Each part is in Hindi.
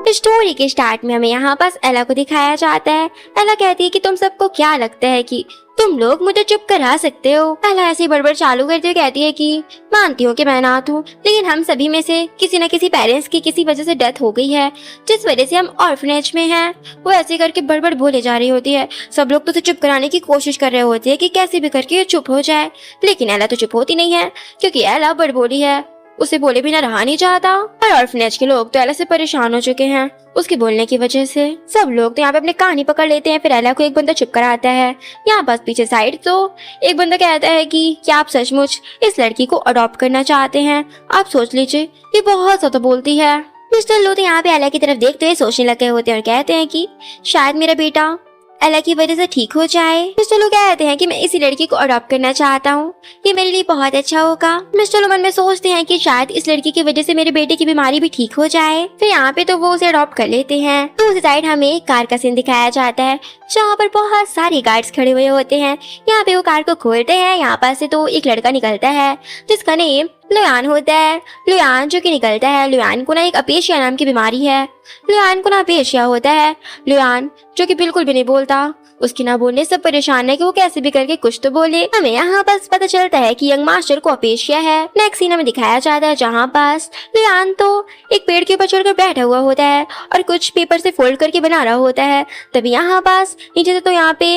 स्टोरी के स्टार्ट में हमें यहाँ पास एला को दिखाया जाता है। एला कहती है कि तुम सबको क्या लगता है कि तुम लोग मुझे चुप करा सकते हो। एला ऐसी बड़बड़ चालू करते हुए कहती है कि मानती हूँ कि मैं अनाथ हूँ, लेकिन हम सभी में से किसी न किसी पेरेंट्स की किसी वजह से डेथ हो गई है, जिस वजह से हम ऑर्फनेज में हैं। वो ऐसे करके बड़बड़ बोले जा रही होती है। सब लोग तो उसे चुप कराने की कोशिश कर रहे होते हैं कि कैसे भी करके ये चुप हो जाए, लेकिन एला तो चुप होती नहीं है, क्योंकि एला बड़बोली है। उसे बोले बिना रहा नहीं चाहता। और ऑर्फनेज के लोग तो एला से परेशान हो चुके हैं उसके बोलने की वजह से। सब लोग तो यहाँ पे अपनी कहानी पकड़ लेते हैं। फिर एला को एक बंदा चुप कराता है। यहाँ बस पीछे साइड तो एक बंदा कहता है कि क्या आप सचमुच इस लड़की को अडॉप्ट करना चाहते हैं? आप सोच लीजिए, ये बहुत ज्यादा बोलती है। मिस्टर लो तो यहाँ पे एला की तरफ देखते हुए सोचने लगे होते हैं और कहते हैं कि शायद मेरा बेटा एला की वजह से ठीक हो जाए। मिस्टर लो कहते हैं कि मैं इसी लड़की को अडॉप्ट करना चाहता हूँ, ये मेरे लिए बहुत अच्छा होगा। मिस्टर लो मन में सोचते हैं कि शायद इस लड़की की वजह से मेरे बेटे की बीमारी भी ठीक हो जाए। फिर यहाँ पे तो वो उसे अडॉप्ट कर लेते हैं। तो उस साइड हमें एक कार का सीन दिखाया जाता है, जहाँ पर बहुत सारे गार्ड्स खड़े हुए होते हैं। यहाँ पे वो कार को खोलते हैं। यहाँ पास से तो एक लड़का निकलता है जिसका नेम लुयान होता है। लुयान जो कि निकलता है, लुयान को ना एक अपेशिया नाम की बीमारी है। लुयान को ना अपेशिया होता है। लुयान जो कि बिल्कुल भी नहीं बोलता, उसके ना बोलने से परेशान है कि वो कैसे भी करके कुछ तो बोले। हमें यहाँ पास पता चलता है कि यंग मास्टर को अपेशिया है। नेक्स्ट सीन हमें दिखाया जाता है जहाँ पास लुयान तो एक पेड़ के ऊपर चढ़कर बैठा हुआ होता है और कुछ पेपर से फोल्ड करके बना रहा होता है। तभी यहाँ पास नीचे से तो यहाँ पे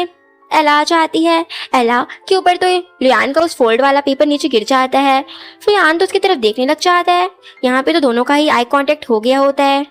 एला आ जाती है। एला के ऊपर तो लुयान का उस फोल्ड वाला पेपर नीचे गिर जाता है। फिर लुयान तो उसकी तरफ देखने लग जाता है। यहाँ पे तो दोनों का ही आई कांटेक्ट हो गया होता है।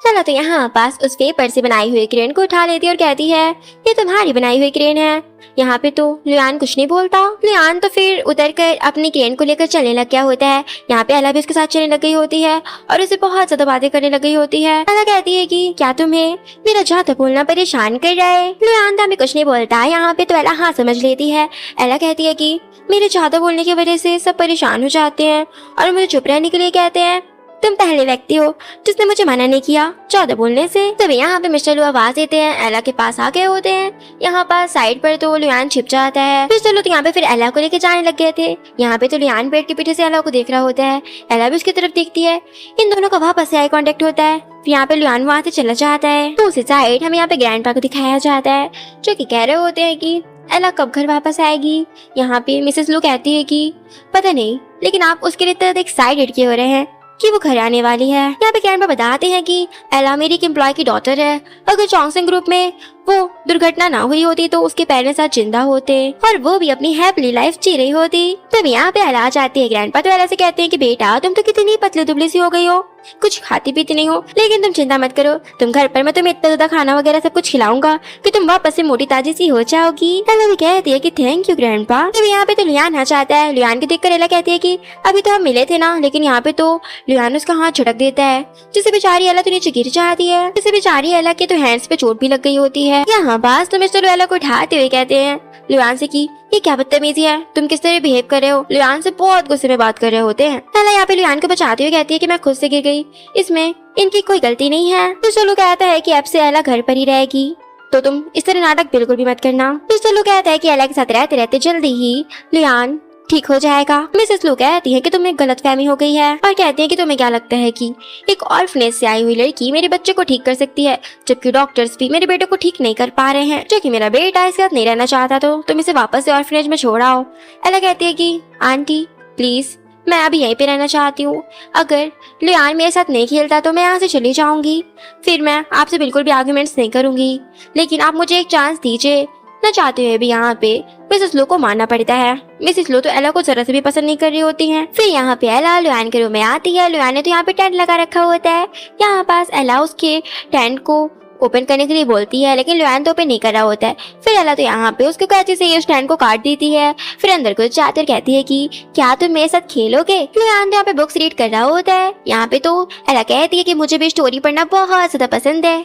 चलो तो यहाँ पास उस पेपर से बनाई हुई क्रेन को उठा लेती है और कहती है ये तुम्हारी बनाई हुई क्रेन है। यहाँ पे तो लुयान कुछ नहीं बोलता। लुयान तो फिर उतर कर अपनी क्रेन को लेकर चलने लग गया होता है। यहाँ पे एला भी उसके साथ चलने लग गई होती है और उसे बहुत ज्यादा बातें करने लग गई होती है। एला कहती है कि क्या तुम्हें मेरा ज्यादा बोलना परेशान कर रहा है? लुयान तो हमें कुछ नहीं बोलता है। यहाँ पे तो एला हाँ समझ लेती है। एला कहती है कि मेरे ज्यादा बोलने की वजह से सब परेशान हो जाते हैं और मुझे चुप रहने के लिए कहते हैं। तुम पहले व्यक्ति हो जिसने मुझे मना नहीं किया ज्यादा बोलने से। तभी यहाँ पे मिस्टर लू आवाज देते हैं। एला के पास आ गए होते हैं। यहाँ पास साइड पर तो लुयान छिप जाता है। मिस्टर लू तो यहाँ पे फिर एला को लेके जाने लग गए थे। यहाँ पे तो लुयान पेड़ के पीछे से एला को देख रहा होता है। एला भी उसकी तरफ देखती है। इन दोनों का वापस से आई कांटेक्ट होता है। फिर यहाँ पे लुयान वहाँ से चला जाता है। तो उसी साइड हमें यहाँ पे ग्रैंडपा को दिखाया जाता है, जो कि कह रहे होते हैं कि एला कब घर वापस आएगी। यहाँ पे मिसेस लू कहती है कि पता नहीं, लेकिन आप उसके लिए तरह एक्साइटेड क्यों हो रहे हैं कि वो घर आने वाली है। यहाँ पे ग्रैंडपा बताते हैं कि एला मेरी एक एम्प्लॉय की डॉटर है। अगर चॉन्गसन ग्रुप में वो दुर्घटना ना हुई होती तो उसके पेरेंट्स आज जिंदा होते और वो भी अपनी हैप्पी लाइफ जी रही होती। तब यहाँ पे एला आ जाती है। ग्रैंडपा तो एला से कहते हैं कि बेटा तुम तो कितनी पतली दुबली सी हो गई हो, कुछ खाती पीती नहीं हो, लेकिन तुम चिंता मत करो, तुम घर पर मैं तुम्हें इतना ज्यादा खाना वगैरह सब कुछ खिलाऊंगा कि तुम वापस से मोटी ताजी सी हो जाओगी। एला भी कहती है कि थैंक यू ग्रैंडपा। तब यहाँ पे तो लुयान आ जाता है। लुयान को देखकर एला कहती है कि अभी तो हम मिले थे ना, लेकिन यहाँ पे तो लुयान उसका हाथ झटक देता है, जिससे बेचारी एला तो नीचे गिर जाती है। जिससे बेचारी एला के तो हैंड्स पे चोट भी लग गई होती है। यहाँ पास तो मिस्टर एला को उठाते हुए कहते हैं लुयान से कि ये क्या बदतमीजी है, तुम किस तरह बिहेव कर रहे हो। लुयान से बहुत गुस्से में बात कर रहे होते हैं। एला यहाँ पे लुयान को बचाते हुए कहती है कि मैं खुद से गिर गई, इसमें इनकी कोई गलती नहीं है। तो चलो कहता है कि अब से एला घर पर ही रहेगी, तो तुम इस तरह नाटक बिल्कुल भी मत करना। तो चलो कहता है कि एला के साथ रहते रहते जल्दी ही लुयान ठीक हो जाएगा। मिसेस लू कहती है कि तुम्हें गलतफहमी हो गई है और कहती है कि तुम्हें क्या लगता है कि एक ऑर्फनेज से आई हुई लड़की मेरे बच्चे को ठीक कर सकती है, जबकि डॉक्टर्स भी मेरे बेटे को ठीक नहीं कर पा रहे हैं, जो कि मेरा बेटा इसके साथ नहीं रहना चाहता तो तुम इसे वापस से ऑर्फनेज में छोड़ आओ। एला कहती है कि आंटी प्लीज मैं अभी यहीं पे रहना चाहती हूँ, अगर लुयान मेरे साथ नहीं खेलता तो मैं यहाँ से चली जाऊंगी, फिर मैं आपसे बिल्कुल भी आर्गुमेंट्स नहीं करूंगी, लेकिन आप मुझे एक चांस दीजिए। न चाहते हुए भी यहाँ पे मिसेस लो को मानना पड़ता है। मिसेस लो तो एला को जरा से भी पसंद नहीं कर रही होती हैं। फिर यहाँ पे एला लुयान के रूम में आती है। लुयान ने तो यहाँ पे टेंट लगा रखा होता है। यहाँ पास एला उसके टेंट को ओपन करने के लिए बोलती है, लेकिन लुयान तो ओपन नहीं कर रहा होता है। फिर एला तो यहाँ पे उसको कैंची से उस टेंट को काट देती है। फिर अंदर कुछ जाती और कहती है कि क्या तुम मेरे साथ खेलोगे। लुयान तो यहाँ पे बुक्स रीड कर रहा होता है। यहाँ पे तो एला कहती है कि मुझे भी स्टोरी पढ़ना बहुत ज्यादा पसंद है।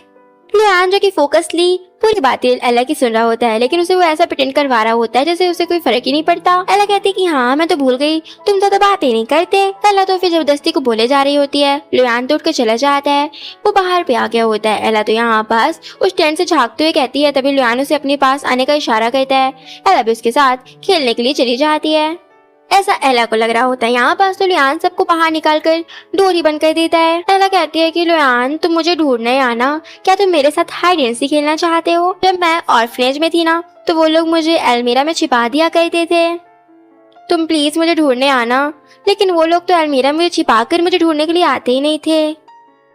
लुयान जो कि फोकसली पूरी बातें एला की सुन रहा होता है, लेकिन उसे वो ऐसा प्रिटेंड करवा रहा होता है जैसे उसे कोई फर्क ही नहीं पड़ता। एला कहती है कि हाँ मैं तो भूल गई, तुम तो बातें नहीं करते। एला तो फिर जबरदस्ती को बोले जा रही होती है। लुयान तो उठकर चला जाता है, वो बाहर पे आ गया होता है। एला तो यहाँ पास उस टेंट से झांकते हुए कहती है। तभी लुयान उसे अपने पास आने का इशारा करता है। एला भी उसके साथ खेलने के लिए चली जाती है। ऐसा एला को लग रहा होता है। यहाँ पास तो लियान सबको बाहर निकाल कर डोरी बंद कर देता है। एला कहती है कि लियान तुम मुझे ढूंढने आना, क्या तुम मेरे साथ हाइड एंड सीक खेलना चाहते हो? जब मैं ऑर्फनेज में थी ना तो वो लोग मुझे एल्मीरा में छिपा दिया करते थे, तुम प्लीज मुझे ढूंढने आना। लेकिन वो लोग तो एल्मीरा में छिपा कर मुझे ढूंढने के लिए आते ही नहीं थे।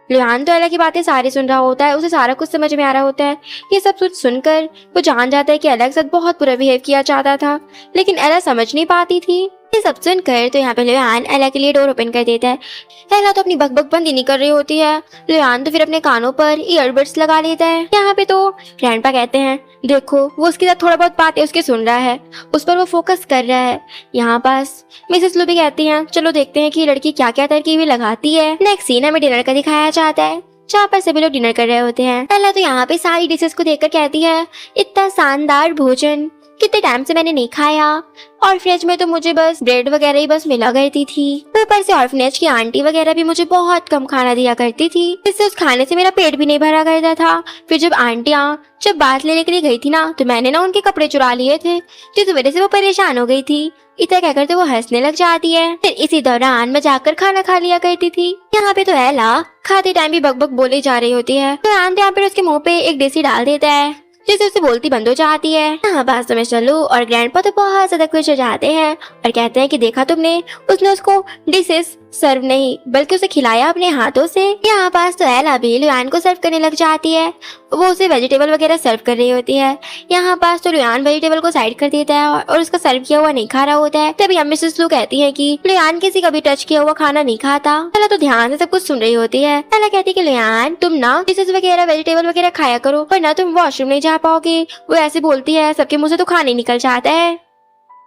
लियान तो एला की बातें सारी सुन रहा होता है, उसे सारा कुछ समझ में आ रहा होता है। ये सब कुछ सुनकर वो जान जाता है कि एला के साथ बहुत बुरा बिहेव किया जाता था, लेकिन एला समझ नहीं पाती थी। ये सब सुनकर तो यहाँ पे लियान एला के लिए डोर ओपन कर देता है। एला तो अपनी बकबक बंद ही नहीं कर रही होती है। लियान तो फिर अपने कानों पर ईयरबड्स लगा लेता है। यहाँ पे तो ग्रैंडपा कहते हैं देखो वो उसके साथ थोड़ा बहुत बातें उसके सुन रहा है, उस पर वो फोकस कर रहा है। यहाँ पास मिसेस लू भी कहती हैं चलो देखते हैं कि ये लड़की क्या क्या तरकीबें लगाती है। नेक्स्ट सीन हमें डिनर का दिखाया जाता है जहाँ पर सभी लोग डिनर कर रहे होते हैं। एला तो यहाँ पे सारी डिशेस को देखकर कहती है इतना शानदार भोजन कितने टाइम से मैंने नहीं खाया। ऑर्फनेज में तो मुझे बस ब्रेड वगैरह ही बस मिला करती थी, ऊपर से ऑर्फनेज की आंटी वगैरह भी मुझे बहुत कम खाना दिया करती थी, जिससे उस खाने से मेरा पेट भी नहीं भरा करता था। फिर जब बात लेने के लिए गई थी ना तो मैंने ना उनके कपड़े चुरा लिए थे, जिस वजह से वो परेशान हो गई थी। इतना कहकर तो वो हंसने लग जाती है। फिर इसी दौरान मैं जाकर खाना खा लिया करती थी। यहाँ पे तो एला खाते टाइम भी बकबक बोली जा रही होती है, तो यहाँ पे उसके मुंह पे एक देसी डाल देता है जिससे उसे बोलती बंद हो जाती है। यहाँ पास तो मिस्टर लू और ग्रैंडपा तो बहुत ज्यादा खुश हो जाते हैं और कहते हैं कि देखा तुमने, उसने उसको डिशेस सर्व नहीं बल्कि उसे खिलाया अपने हाथों से। यहाँ पास तो एला भी लियान को सर्व करने लग जाती है, वो उसे वेजिटेबल वगैरह सर्व कर रही होती है। यहाँ पास तो लियान वेजिटेबल को साइड कर देता है और उसका सर्व किया हुआ नहीं खा रहा होता है। तभी मिसेस लू कहती है कि लियान किसी का भी टच किया हुआ खाना नहीं खाता। एला तो ध्यान से सब कुछ सुन रही होती है। एला कहती है कि लियान तुम ना डिशेस वगैरह वेजिटेबल वगैरह खाया करो वरना तुम वॉशरूम नहीं जा पाओगे। वो ऐसे बोलती है सबके मुंह से तो खाने निकल जाता है।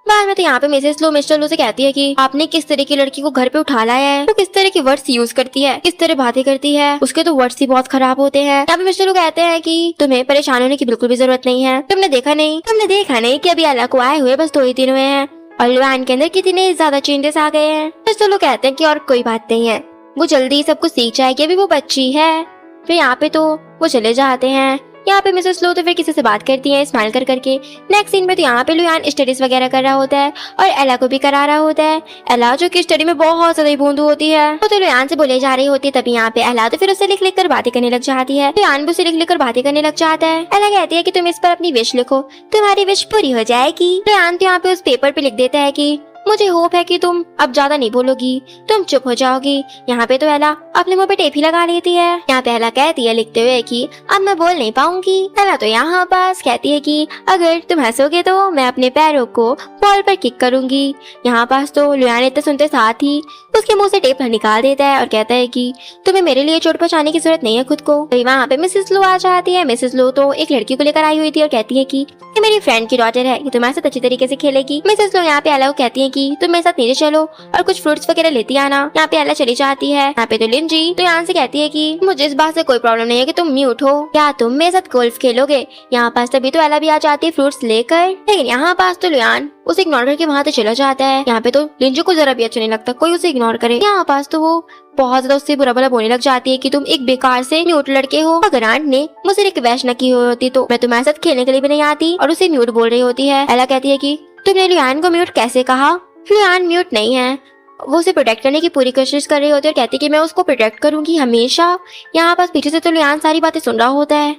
बाद में तो यहाँ पे मिसेस लो मिस्टर लो से कहती है कि आपने किस तरह की लड़की को घर पे उठा लाया है, वो किस तरह के वर्ड्स यूज करती है, किस तरह बातें करती है, उसके तो वर्ड्स ही बहुत खराब होते हैं। यहाँ पे मिस्टर लो कहते हैं कि तुम्हें परेशान होने की बिल्कुल भी जरूरत नहीं है, तुमने देखा नहीं कि अभी एला को आए हुए बस 2 ही दिन हुए हैं और लियान के अंदर कितने ज्यादा चेंजेस आ गए हैं। मिस्टर लो कहते हैं कि और कोई बात नहीं है, वो जल्दी सब कुछ सीख जाएगी, अभी वो बच्ची है। फिर यहाँ पे तो वो चले जाते हैं। यहाँ पे मिसेस लो तो फिर किसी से बात करती है स्माइल कर करके। नेक्स्ट सीन में तो यहाँ पे लियान स्टडीज वगैरह कर रहा होता है और एला को भी करा रहा होता है। एला जो कि स्टडी में बहुत ज्यादा बूंदू होती है, वो तो लियान से बोले जा रही होती है। तभी यहाँ पे एला तो फिर उसे लिख लिख कर बातें करने लग जाती है। लियान भी उसे लिख लिख कर बातें करने लग जाता है। एला कहती है कि तुम इस पर अपनी विश लिखो, तुम्हारी विश पूरी हो जाएगी। लियान तो यहाँ पे उस पेपर पे लिख देता है कि मुझे होप है कि तुम अब ज्यादा नहीं बोलोगी, तुम चुप हो जाओगी। यहाँ पे तो एला अपने मुंह पे टेप ही लगा लेती है। यहाँ पे एला कहती है लिखते हुए कि अब मैं बोल नहीं पाऊंगी। एला तो यहाँ पास कहती है कि अगर तुम हंसोगे तो मैं अपने पैरों को बॉल पर किक करूंगी। यहाँ पास तो लियान इतना सुनते साथ ही उसके मुंह से टेप निकाल देता है और कहता है कि तुम्हें मेरे लिए चोट पहुंचाने की जरूरत नहीं है खुद को। तो वहाँ पे मिसेस लो आ जाती है। मिसेस लो तो एक लड़की को लेकर आई हुई थी और कहती है कि ये मेरी फ्रेंड की डॉटर है, ये तुम्हारे साथ अच्छी तरीके से खेलेगी। मिसेस लो यहाँ पे एला को कहती है कि तुम मेरे साथ नीचे चलो और कुछ फ्रूट्स वगैरह लेती आना। यहाँ पे एला चली जाती है। यहाँ पे तो लिंजी तो यहाँ से कहती है कि मुझे इस बात से कोई प्रॉब्लम नहीं है कि तुम म्यूट हो, क्या तुम मेरे साथ गोल्फ खेलोगे। यहाँ पास तभी तो एला भी आ जाती है फ्रूट्स लेकर, लेकिन यहाँ पास तो लियान उसे इग्नोर करके वहाँ से चला जाता है। यहाँ पे तो लिंजी को जरा भी अच्छा नहीं लगता कोई उसे इग्नोर करे। यहाँ पास तो वो बहुत ज्यादा उससे बुरा भला बोलने लग जाती है कि तुम एक बेकार से म्यूट लड़के हो, अगर आंट ने मुझसे रिक्वेस्ट न की होती तो मैं तुम्हारे साथ खेलने के लिए भी नहीं आती, और उसे म्यूट बोल रही होती है। एला कहती है कि तुमने लियान को म्यूट कैसे कहा। लियान म्यूट नहीं है, वो उसे प्रोटेक्ट करने की पूरी कोशिश कर रही होती है और कहती है कि मैं उसको प्रोटेक्ट करूंगी हमेशा। यहाँ पास पीछे से तो लियान सारी बातें सुन रहा होता है।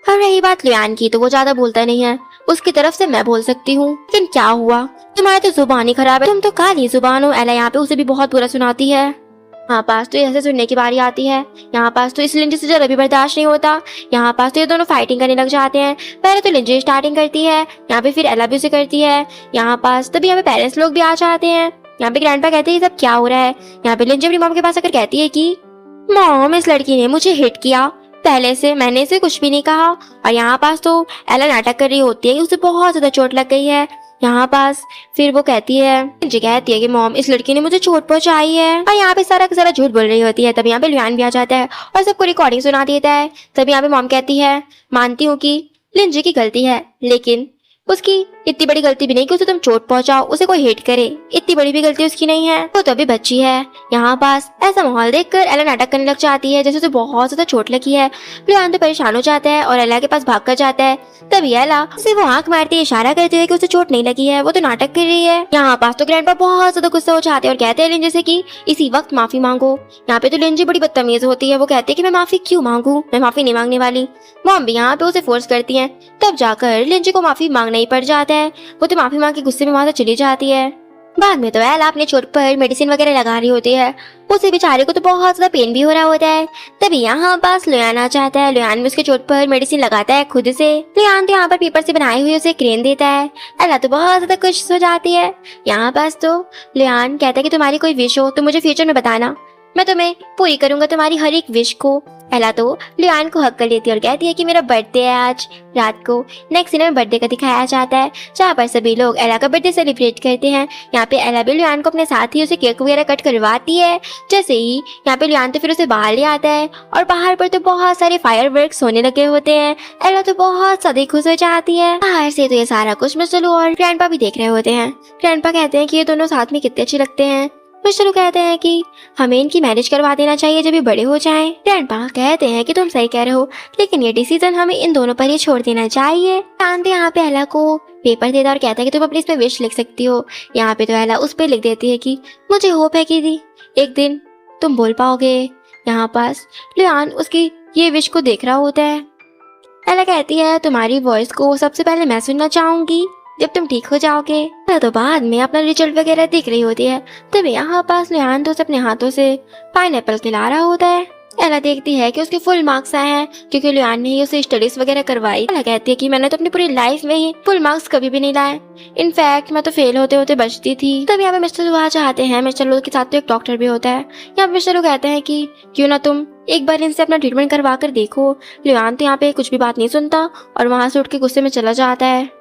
और रही बात लियान की तो वो ज्यादा बोलता नहीं है, उसकी तरफ से मैं बोल सकती हूँ। लेकिन क्या हुआ, तुम्हारी तो जुबान ही खराब है, तुम तो काली जुबान हो। एला यहाँ पे उसे भी बहुत बुरा सुनाती है। यहाँ पास तो ऐसे सुनने की बारी आती है। यहाँ पास तो इस लिंजी से जरा भी बर्दाश्त नहीं होता। यहाँ पास तो ये दोनों फाइटिंग करने लग जाते हैं। पहले तो लिंजी स्टार्टिंग करती है, यहाँ पे फिर एला भी उसे करती है। यहाँ पास तभी यहाँ पे पेरेंट्स लोग भी आ जाते हैं। यहाँ पे ग्रैंडपा कहते हैं ये सब क्या हो रहा है। यहाँ पे लिंजी अपनी मॉम के पास आकर कहती है कि मॉम इस लड़की ने मुझे हिट किया, पहले से मैंने इसे कुछ भी नहीं कहा। और यहाँ पास तो एला नाटक कर रही होती है कि उसे बहुत ज्यादा चोट लग गई है। यहाँ पास फिर वो कहती है कि मॉम इस लड़की ने मुझे चोट पहुंचाई है, और यहाँ पे सारा झूठ बोल रही होती है। तब यहाँ पे लियान भी आ जाता है और सबको रिकॉर्डिंग सुना देता है। तब यहाँ पे मॉम कहती है मानती हूँ कि लिंजी की गलती है, लेकिन उसकी इतनी बड़ी गलती भी नहीं कि उसे तुम चोट पहुंचाओ, उसे कोई हिट करे, इतनी बड़ी भी गलती उसकी नहीं है, वो तो अभी बच्ची है। यहाँ पास ऐसा माहौल देखकर एला नाटक करने लग जाती है जैसे उसे बहुत ज्यादा चोट लगी है। लियान तो परेशान हो जाता है और एला के पास भाग कर जाता है। तभी एला उसे वो आंख मारती है, इशारा करते हुए कि उसे चोट नहीं लगी है, वो तो नाटक कर रही है। यहाँ पास तो ग्रैंडपा बहुत ज्यादा गुस्सा हो जाते हैं और कहते हैं लिंजी से कि इसी वक्त माफी मांगो। यहाँ पे तो लिंजी बड़ी बदतमीज होती है, वो कहती है कि मैं माफी क्यों मांगू, मैं माफी नहीं मांगने वाली। मॉम भी यहाँ पे उसे फोर्स करती है, तब जाकर लिंजी को माफी मांगना ही पड़ जाता है। वो तो माफी मांग के गुस्से में वहां से चली जाती है। बाद में तो एला अपने चोट पर मेडिसिन वगैरह लगा रही होती है, उसे बेचारे को तो बहुत ज्यादा पेन भी हो रहा होता है। तभी यहाँ पास लुयान आ जाता है। लुयान भी उसके चोट पर मेडिसिन लगाता है खुद से। लुयान तो यहाँ पर पेपर से बनाई हुई उसे क्रेन देता है। एला तो बहुत ज्यादा खुश हो जाती है। यहाँ पास तो लुयान कहता है कि तुम्हारी कोई विश हो तो मुझे फ्यूचर में बताना, मैं तुम्हें पूरी करूंगा तुम्हारी हर एक विश को। एला तो लियान को हक कर लेती है और कहती है कि मेरा बर्थडे है आज रात को। नेक्स्ट सीन में बर्थडे का दिखाया जाता है जहाँ पर सभी लोग एला का बर्थडे सेलिब्रेट करते हैं। यहाँ पे एला भी लियान को अपने साथ ही उसे केक वगैरह कट करवाती है। जैसे ही यहाँ पे लियान तो फिर उसे बाहर ले आता है और बाहर पर तो बहुत सारे फायरवर्क्स होने लगे होते हैं। एला तो बहुत ज्यादा खुश हो जाती है। बाहर से तो ये सारा कुछ मिस्टर लू और ग्रैंडपा भी देख रहे होते हैं। ग्रैंडपा कहते हैं कि ये दोनों साथ में कितने अच्छे लगते हैं। मिस्टर लू कहते हैं कि हमें इनकी मैरिज करवा देना चाहिए जब ये बड़े हो जाएं। ग्रैंडपा कहते हैं कि तुम सही कह रहे हो, लेकिन ये डिसीजन हमें इन दोनों पर ही छोड़ देना चाहिए। शांति यहाँ पे एला को पेपर देता और कहता है कि तुम अपनी इसमें विश लिख सकती हो। यहाँ पे तो एला उस पर लिख देती है कि मुझे होप है कि एक दिन तुम बोल पाओगे। यहाँ पास लियान उसकी ये विश को देख रहा होता है। एला कहती है तुम्हारी वॉइस को सबसे पहले मैं सुनना चाहूंगी जब तुम ठीक हो जाओगे। तो बाद में अपना रिजल्ट वगैरह दिख रही होती है। तभी यहाँ पास लियान तो अपने हाथों से पाइनएप्पल खिला रहा होता है। एला देखती है कि उसके फुल मार्क्स आए हैं क्योंकि लियान ने ही उसे स्टडीज वगैरह करवाई। एला कहती है कि मैंने तो अपनी पूरी लाइफ में ही फुल मार्क्स कभी भी नहीं लाए, इनफैक्ट मैं तो फेल होते होते बचती थी। तब यहाँ पे मिस्टर लू आ जाते हैं। मिस्टर लू के साथ तो एक डॉक्टर भी होता है। यहाँ पे मिस्टर लू कहते हैं कि क्यों ना तुम एक बार इनसे अपना ट्रीटमेंट करवा कर देखो। लियान तो यहाँ पे कुछ भी बात नहीं सुनता और वहां से उठ के गुस्से में चला जाता है।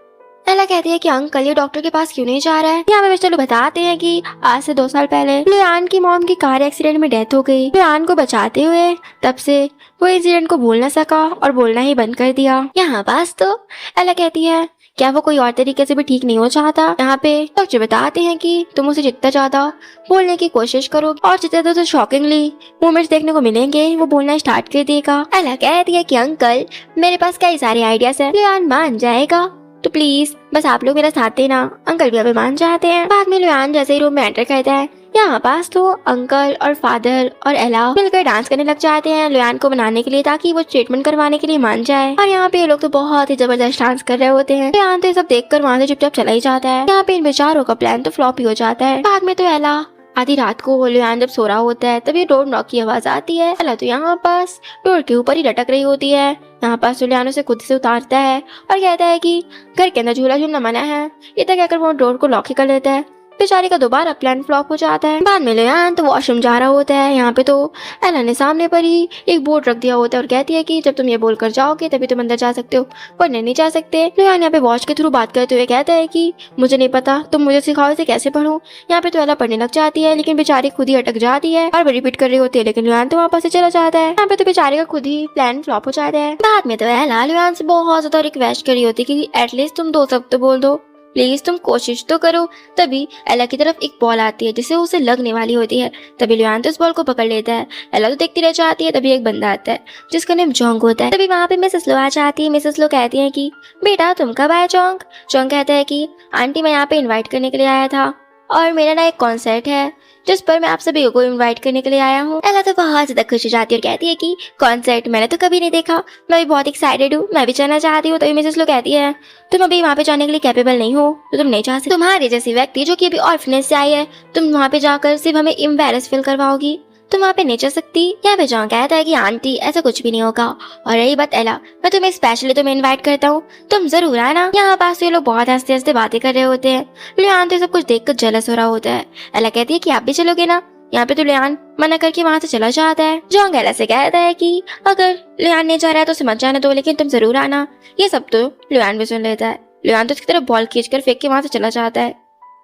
एला कहती है कि अंकल ये डॉक्टर के पास क्यों नहीं जा रहा है। यहाँ पे मिस्टर लू बताते हैं कि आज से 2 साल पहले लियान की मॉम की कार एक्सीडेंट में डेथ हो गई। लियान को बचाते हुए तब से वो इंसिडेंट को भूल ना सका और बोलना ही बंद कर दिया। यहाँ पास तो एला कहती है क्या वो कोई और तरीके से भी ठीक नहीं हो चाहता। यहाँ पे डॉक्टर बताते हैं कि तुम उसे जितना ज्यादा बोलने की कोशिश करो और जितना तो शॉकिंगली मोमेंट्स देखने को मिलेंगे वो बोलना स्टार्ट कर देगा। एला कहती है कि अंकल मेरे पास कई सारे आइडियाज है, लियान मान जाएगा तो प्लीज बस आप लोग मेरा साथ देना। अंकल भी अभी मान जाते हैं। बाद में लियान जैसे ही रूम में एंटर करता है यहाँ पास तो अंकल और फादर और एला मिलकर डांस करने लग जाते हैं लियान को मनाने के लिए ताकि वो ट्रीटमेंट करवाने के लिए मान जाए। और यहाँ पे ये लोग तो बहुत ही जबरदस्त डांस कर रहे होते हैं। लियान तो ये सब देखकर वहाँ से चुपचाप चला ही जाता है। यहाँ पे इन बेचारों का प्लान तो फ्लॉप ही हो जाता है। बाद में तो एला आधी रात को लियान जब सो रहा होता है तभी डोर नॉक की आवाज आती है। एला तो यहाँ पास डोर के ऊपर ही लटक रही होती है। यहाँ पास लियान उसे खुद से उतारता है और कहता है कि घर के अंदर झूला झूलना मना है। इतना कहकर वो डोर को लॉक ही कर लेता है। बेचारी का दोबारा प्लान फ्लॉप हो जाता है। बाद में लियान तो वॉशरूम जा रहा होता है। यहाँ पे तो एला ने सामने पर ही एक बोर्ड रख दिया होता है और कहती है कि जब तुम ये बोलकर जाओगे तभी तुम अंदर जा सकते हो, वरना नहीं जा सकते। लियान यहाँ पे वॉच के थ्रू बात करते हुए कहता है कि मुझे नहीं पता, तुम मुझे सिखाओ इसे कैसे पढूं। यहाँ पे तो एला पढ़ने लग जाती है लेकिन बेचारी खुद ही अटक जाती है और रिपीट कर रही होती है, लेकिन लियान तो वापस से चला जाता है। यहाँ पे तो बेचारे का खुद ही प्लान फ्लॉप हो जाता है। बाद में तो एला लियान से बहुत ज्यादा रिक्वेस्ट कर रही होती है कि एटलीस्ट तुम 2 शब्द तो बोल दो, प्लीज तुम कोशिश तो करो। तभी एला की तरफ एक बॉल आती है जिससे उसे लगने वाली होती है। तभी लियान तो उस बॉल को पकड़ लेता है। एला तो देखती रह जाती है। तभी एक बंदा आता है जिसका नाम जोंग होता है। तभी वहाँ पे मिसेस लो आ जाती है। मिसेस लो कहती है कि बेटा तुम कब आए जोंग। जोंग कहता है कि आंटी मैं यहाँ पे इन्वाइट करने के लिए आया था और मेरा ना एक कॉन्सर्ट है जिस पर मैं आप सभी को इनवाइट करने के लिए आया हूँ। एला तो बहुत ज्यादा खुश हो जाती है और कहती है कि कॉन्सर्ट मैंने तो कभी नहीं देखा, मैं भी बहुत एक्साइटेड हूँ, मैं भी जाना चाहती हूँ। तभी मिसेस लो कहती है तुम अभी वहाँ पे जाने के लिए कैपेबल नहीं हो तो तुम नहीं जा सकती। तुम्हारे जैसी व्यक्ति जो कि अभी ऑर्फनेज से आई है, तुम वहाँ पे जाकर सिर्फ हमें एम्बैरेस फील करवाओगी, तुम वहाँ पे नहीं जा सकती। यहाँ पे जॉन कहता है कि आंटी ऐसा कुछ भी नहीं होगा। और रही बात एला, मैं तुम्हें स्पेशली इनवाइट करता हूँ, तुम जरूर आना। यहाँ पास ये लोग बहुत हंसते हंसते बातें कर रहे होते हैं। लियान तो सब कुछ देखकर जेलस हो रहा होता है। एला कहती है कि आप भी चलोगे ना। यहाँ पे तो लियान मना करके वहाँ से चला जाता है। जॉन एला से कहता है कि अगर लियान नहीं जा रहा है तो उसे मत जाने दो, लेकिन तुम जरूर आना। ये सब तो लियान भी सुन लेता है। लियान तो उसकी तरफ बॉल खींचकर फेंक के वहाँ से चला जाता है।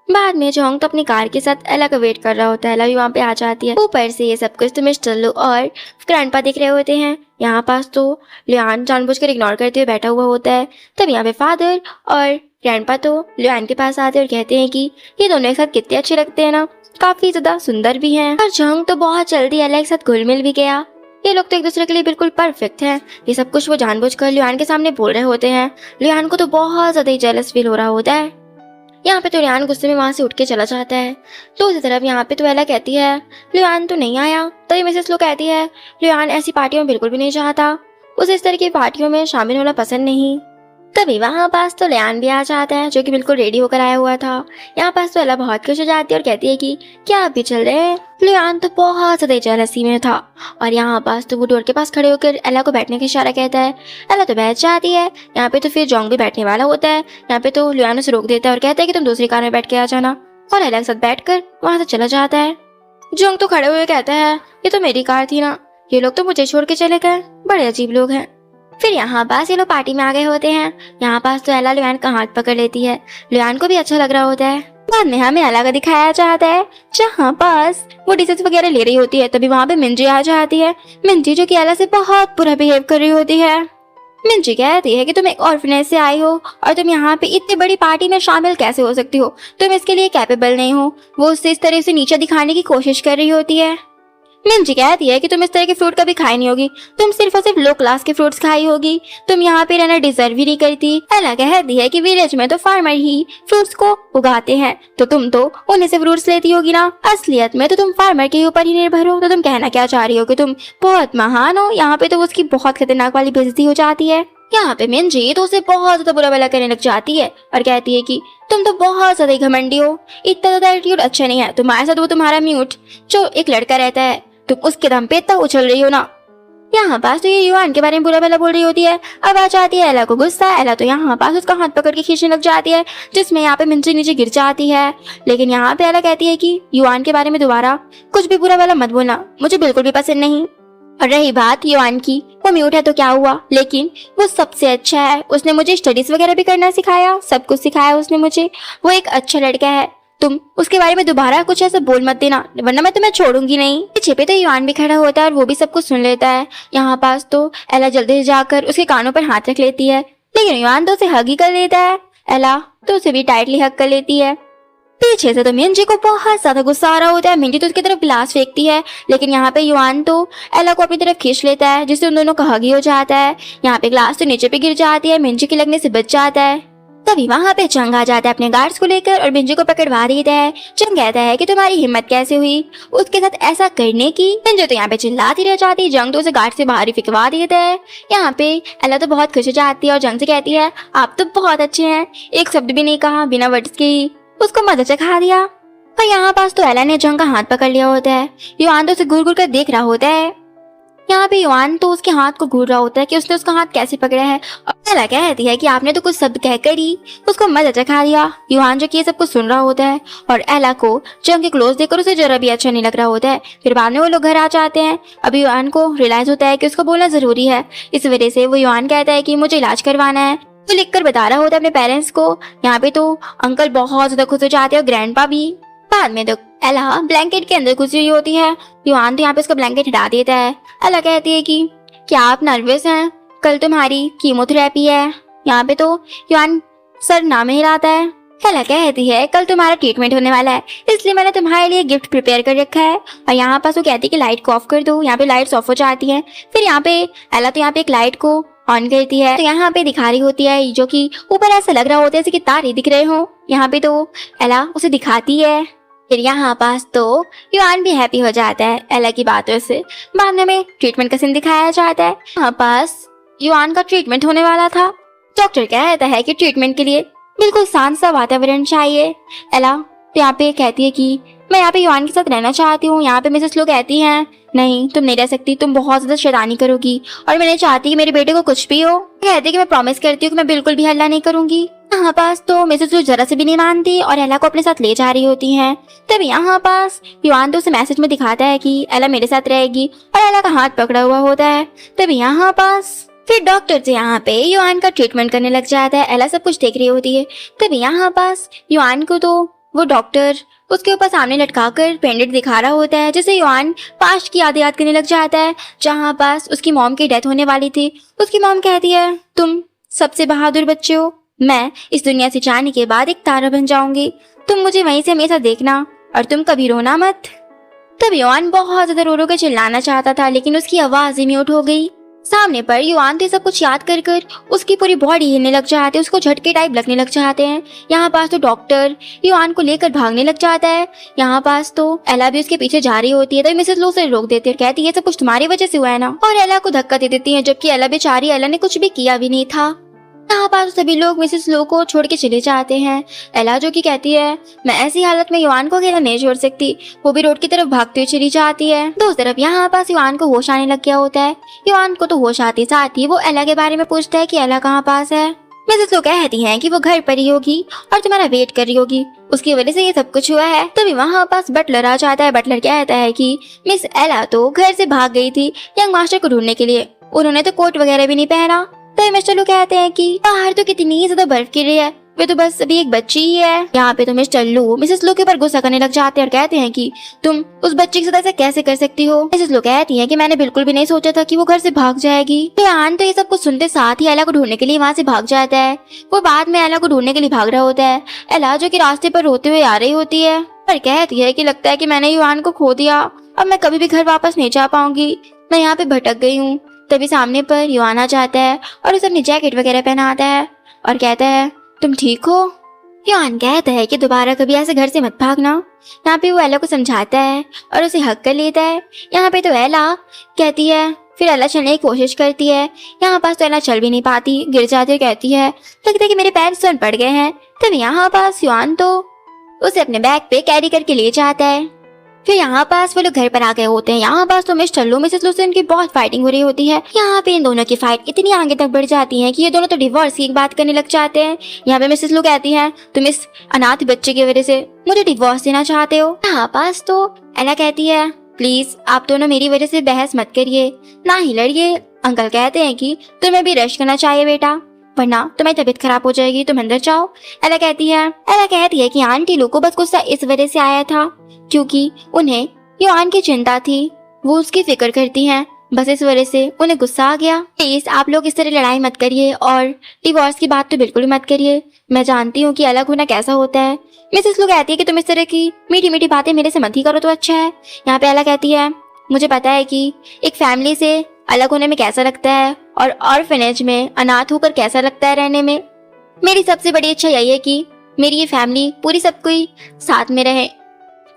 बाद में जोंग तो अपनी कार के साथ एला का वेट कर रहा होता है। एला भी वहाँ पे आ जाती है। ऊपर से ये सब कुछ तो मिस्टर लू और ग्रैंडपा दिख रहे होते हैं। यहाँ पास तो लियान जानबूझकर इग्नोर करते हुए बैठा हुआ होता है। तब यहाँ पे फादर और ग्रैंडपा तो लुआन के पास आते और कहते हैं कि ये दोनों एक साथ कितने अच्छे लगते हैं ना, काफी ज्यादा सुंदर भी हैं। और जंग तो बहुत जल्दी एला के साथ घुल मिल भी गया। ये लोग तो एक दूसरे के लिए बिल्कुल परफेक्ट हैं। ये सब कुछ वो जानबूझकर लुआन के सामने बोल रहे होते हैं। लुआन को तो बहुत ज्यादा जेलस फील हो रहा होता है। यहाँ पे तो लुआन गुस्से में वहां से उठ के चला जाता है। तो उसी तरफ यहाँ पे तो एला कहती है लुआन तो नहीं आया। तभी मिसेस लो कहती है लुआन ऐसी पार्टियों में बिल्कुल भी नहीं चाहता, उसे इस तरह की पार्टियों में शामिल होना पसंद नहीं। तभी वहाँ पास तो लुआन भी आ जाता है, जो कि बिल्कुल रेडी होकर आया हुआ था। यहाँ पास तो एला बहुत खुश हो जाती है और कहती है कि क्या आप भी चल रहे हैं। लुआन तो बहुत ज्यादा जेलसी में था और यहाँ पास तो वो डोर के पास खड़े होकर एला को बैठने का इशारा कहता है। एला तो बैठ जाती है। यहाँ पे तो फिर जोंग भी बैठने वाला होता है। यहाँ पे तो लुआन उसे रोक देता है और कहता है कि तुम दूसरी कार में बैठ के आ जाना, और एला के साथ बैठकर वहां से चला जाता है। जोंग तो खड़े हुए कहता है ये तो मेरी कार थी ना, ये लोग तो मुझे छोड़ के चले गए, बड़े अजीब लोग हैं। फिर यहाँ पास ये लोग पार्टी में आ गए होते हैं। यहाँ पास तो एला लुआन का हाथ पकड़ लेती है। लुआन को भी अच्छा लग रहा होता है। बाद में हमें एला का दिखाया जाता है, जहाँ पास वो डिशेस वगैरह ले रही होती है। तभी वहाँ पे मिंजी आ जाती है। मिंजी जो कि एला से बहुत बुरा बिहेव कर रही होती है। मिंजी कहती है कि तुम एक ऑर्फनेज से आई हो और तुम यहाँ पे इतनी बड़ी पार्टी में शामिल कैसे हो सकती हो, तुम इसके लिए कैपेबल नहीं हो। वो उससे इस तरह से नीचे दिखाने की कोशिश कर रही होती है। मिंजी कहती है कि तुम इस तरह के फ्रूट कभी खाई नहीं होगी, तुम सिर्फ और सिर्फ लो क्लास के फ्रूट्स खाई होगी, तुम यहाँ पे रहना डिजर्व ही नहीं करती। एला कहती है कि विलेज में तो फार्मर ही फ्रूट्स को उगाते हैं, तो तुम तो उन्हीं से फ्रूट्स लेती होगी ना, असलियत में तो तुम फार्मर के ऊपर ही निर्भर हो। तो तुम कहना क्या चाह रही हो कि तुम बहुत महान हो। यहाँ पे तो उसकी बहुत खतरनाक वाली बेइज्जती हो जाती है। यहाँ पे मिंजी तो उसे बहुत ज्यादा बुरा भला करने लग जाती है और कहती है कि तुम तो बहुत ज्यादा घमंडी हो, इतना ज्यादा एटीट्यूड अच्छा नहीं है तुम्हारे साथ। वो तुम्हारा म्यूट जो एक लड़का रहता है, तुम उसके दम पे इतना उछल रही हो ना। यहाँ पास तो ये युआन के बारे में बुरा भला बोल रही होती है। अब आ जाती है एला को गुस्सा। एला तो यहाँ पास उसका हाथ पकड़ के खींचने लग जाती है, जिसमें यहाँ पे मिंजी नीचे गिर जाती है। लेकिन यहाँ पे एला कहती है कि युआन के बारे में दोबारा कुछ भी बुरा भला मत बोलना, मुझे बिल्कुल भी पसंद नहीं। और रही बात युआन की, वो म्यूट है तो क्या हुआ, लेकिन वो सबसे अच्छा है। उसने मुझे स्टडीज वगैरह भी करना सिखाया, सब कुछ सिखाया उसने मुझे। वो एक अच्छा लड़का है। तुम उसके बारे में दोबारा कुछ ऐसा बोल मत देना, वरना मैं तुम्हें छोड़ूंगी नहीं। पीछे पे तो युआन भी खड़ा होता है और वो भी सब कुछ सुन लेता है। यहाँ पास तो एला जल्दी से जाकर उसके कानों पर हाथ रख लेती है, लेकिन युआन तो उसे हग ही कर लेता है। एला तो उसे भी टाइटली हग कर लेती है। पीछे से तो मिंजी को बहुत ज्यादा गुस्सा आ रहा होता है। मिंजी तो उसकी तरफ गिलास फेंकती है, लेकिन यहाँ पे युआन तो एला को अपनी तरफ खींच लेता है, जिससे उन दोनों का हग ही हो जाता है। यहाँ पे ग्लास तो नीचे पे गिर जाती है, मिंजी के लगने से बच जाता है। तभी वहाँ पे चंग आ जाता है अपने गार्ड्स को लेकर और मिंजी को पकड़वा देता है। चंग कहता है कि तुम्हारी हिम्मत कैसे हुई उसके साथ ऐसा करने की। मिंजी तो यहाँ पे चिल्लाती रह जाती है। जंग तो उसे गार्ड से बाहर ही फिकवा देता है। यहाँ पे एला तो बहुत खुश हो जाती है और जंग से कहती है आप तो बहुत अच्छे हैं, एक शब्द भी नहीं कहा, बिना वर्ड्स के ही उसको मदद चखा दिया। और यहाँ पास तो एला ने जंग का हाथ पकड़ लिया होता है। युआन तो उसे घूर घूर कर देख रहा होता है। यहाँ पे युआन तो उसके हाथ को घूर रहा होता है कि उसने उसका हाथ कैसे पकड़ा है। और एला कहती है कि आपने तो कुछ शब्द कहकर ही उसको मदद चखा दिया। युआन जो कि ये सब कुछ सुन रहा होता है और एला को जंग के क्लोज देखकर उसे जरा भी अच्छा नहीं लग रहा होता है। फिर बाद में वो लोग घर आ जाते हैं। अभी युआन को रियलाइज होता है कि उसको बोलना जरूरी है। इस वजह से वो युआन कहता है कि मुझे इलाज करवाना है। वो लिख कर बता रहा होता है अपने पेरेंट्स को। यहाँ पे तो अंकल बहुत ज्यादा खुश हो जाते हैं और ग्रैंडपा भी। बाद में तो एला ब्लैंकेट के अंदर घुसी हुई होती है। युआन तो यहाँ पे उसका ब्लैंकेट हटा देता है। एला कहती है कि क्या आप नर्वस हैं, कल तुम्हारी कीमोथेरेपी है। यहाँ पे तो युआन सर ना में हिलाता है। एला कहती है कल तुम्हारा ट्रीटमेंट होने वाला है, इसलिए मैंने तुम्हारे लिए गिफ्ट प्रिपेयर कर रखा है। और यहाँ पास वो कहती है कि लाइट को ऑफ कर दो। यहाँ पे लाइट्स ऑफ हो जाती है। फिर यहाँ पे एला तो यहाँ पे एक लाइट को ऑन करती है। तो यहाँ पे दिखा रही होती है, जो कि ऊपर ऐसा लग रहा होता है जैसे कि तारे दिख रहे हो। यहाँ पे तो एला उसे दिखाती है। फिर यहाँ पास तो युआन भी हैप्पी हो जाता है एला की बातों से। बाद में ट्रीटमेंट का सीन दिखाया जाता है। यहाँ पास युआन का ट्रीटमेंट होने वाला था। डॉक्टर कहता है कि ट्रीटमेंट के लिए बिल्कुल शांत सा वातावरण चाहिए। एला तो यहाँ पे कहती है कि मैं यहाँ पे युआन के साथ रहना चाहती हूँ। यहाँ पे मिसेस लो कहती हैं नहीं तुम नहीं रह सकती, तुम बहुत ज्यादा शैतानी करोगी और मैं नहीं चाहती कि मेरे बेटे को कुछ भी हो। कहती है कि मैं प्रॉमिस करती हूँ कि मैं बिल्कुल भी हल्ला नहीं करूंगी। यहाँ पास तो मिसेस लो जरा से भी नहीं मानती और एला को अपने साथ ले जा रही होती हैं। तभी यहाँ पास युआन तो उसे मैसेज में दिखाता है कि एला मेरे साथ रहेगी और एला का हाथ पकड़ा हुआ होता है। तभी यहाँ पास फिर डॉक्टर से यहाँ पे युआन का ट्रीटमेंट करने लग जाता है। एला सब कुछ देख रही होती है। तभी यहाँ पास युआन को तो वो डॉक्टर उसके ऊपर सामने लटकाकर पेंडेंट दिखा रहा होता है, जिससे युआन पास्ट की याद करने लग जाता है, जहाँ पास उसकी मॉम की डेथ होने वाली थी। उसकी मॉम कहती है तुम सबसे बहादुर बच्चे हो, मैं इस दुनिया से जाने के बाद एक तारा बन जाऊंगी। तुम मुझे वहीं से हमेशा देखना और तुम कभी रोना मत। तब युआन बहुत ज्यादा रो रो कर चिल्लाना चाहता था, लेकिन उसकी आवाज ही म्यूट हो गई। सामने पर युआन तो सब कुछ याद कर कर उसकी पूरी बॉडी हिलने लग जाती है, उसको झटके टाइप लगने लग जाते हैं। यहाँ पास तो डॉक्टर युआन को लेकर भागने लग जाता है। यहाँ पास तो एला भी उसके पीछे जा रही होती है, तो मिसेस लो से रोक देती है और कहती है सब कुछ तुम्हारी वजह से हुआ है ना, और एला को धक्का दे देती है, जबकि एला बेचारी, एला ने कुछ भी किया भी नहीं था। यहाँ पास सभी लोग मिसेस लो को छोड़ के चले जाते हैं। एला जो कि कहती है मैं ऐसी हालत में युआन को अकेला नहीं छोड़ सकती, वो भी रोड की तरफ भागते हुए चली जाती है। दूसरी तरफ यहाँ पास युआन को होश आने लग गया होता है। युआन को तो होश आते साथ ही वो एला के बारे में पूछता है कि एला कहाँ पास है। मिसेस लो कहती है कि वो घर पर ही होगी और तुम्हारा वेट कर रही होगी, उसकी वजह से ये सब कुछ हुआ है। तभी वहाँ पास बटलर आ जाता है। बटलर कहता है कि मिस एला तो घर से भाग गई थी यंग मास्टर को ढूंढने के लिए, उन्होंने तो कोट वगैरह भी नहीं पहना। तो मिस्टर लू कहते हैं कि बाहर तो कितनी ज्यादा बर्फ गिर रही है, वे तो बस अभी एक बच्ची ही है। यहाँ पे तो मिस्टर लू मिसेस लू के ऊपर गुस्सा करने लग जाते हैं और कहते हैं कि तुम उस बच्ची के साथ ऐसा कैसे कर सकती हो। मिसेस लू कहती है कि मैंने बिल्कुल भी नहीं सोचा था कि वो घर से भाग जाएगी। यान तो ये सब कुछ सुनते साथ ही एला को ढूंढने के लिए वहाँ से भाग जाता है। वो बाद में एला को ढूंढने के लिए भाग रहा होता है। एला जो कि रास्ते पर रोते हुए आ रही होती है और कहती है कि लगता है कि मैंने युआन को खो दिया, अब मैं कभी भी घर वापस नहीं जा पाऊंगी, मैं यहाँ पे भटक गई हूँ। तभी सामने पर युआन आ जाता है और उसे अपनी जैकेट वगैरह पहनाता है और कहता है तुम ठीक हो। युआन कहता है कि दोबारा कभी ऐसे घर से मत भागना। यहाँ पे वो एला को समझाता है और उसे हक कर लेता है। यहाँ पे तो एला कहती है, फिर एला चलने की कोशिश करती है। यहाँ पास तो एला चल भी नहीं पाती, गिर जाती है, कहती है लगता है कि मेरे पैर सुन पड़ गए हैं। तभी यहाँ पास युआन तो उसे अपने बैग पे कैरी करके ले जाता है। फिर यहाँ पास वो लोग घर पर आ गए होते हैं। यहाँ पास तो मिस्टर लू मिसेस लू से इनकी बहुत फाइटिंग हो रही होती है। यहाँ पे इन दोनों की फाइट इतनी आगे तक बढ़ जाती है कि ये दोनों तो डिवोर्स की एक बात करने लग जाते हैं। यहाँ पे मिसेस लू कहती है तुम इस अनाथ बच्चे की वजह से मुझे डिवोर्स देना चाहते हो। यहाँ पास तो एला कहती है प्लीज आप दोनों मेरी वजह से बहस मत करिए, ना ही लड़िए। अंकल कहते हैं कि तुम्हें भी रेस्ट करना चाहिए बेटा, वरना तुम्हारी तबीयत खराब हो जाएगी, तुम अंदर जाओ। एला कहती है कि आंटी लू को बस गुस्सा इस वजह से आया था क्योंकि उन्हें युआन की चिंता थी, वो उसकी फिक्र करती हैं, बस इस वजह से उन्हें गुस्सा आ गया। प्लीज आप लोग इस तरह लड़ाई मत करिए और डिवोर्स की बात तो बिल्कुल मत करिए, मैं जानती हूँ कि अलग होना कैसा होता है। मिसेस लू कहती है कि तुम इस तरह की मीठी मीठी बातें मेरे से मत ही करो तो अच्छा है। यहाँ पे एला कहती है मुझे पता है कि एक फैमिली से अलग होने में कैसा लगता है और ऑर्फनेज में अनाथ होकर कैसा लगता है रहने में। मेरी सबसे बड़ी इच्छा यही है कि मेरी ये फैमिली पूरी सब कोई साथ में रहे।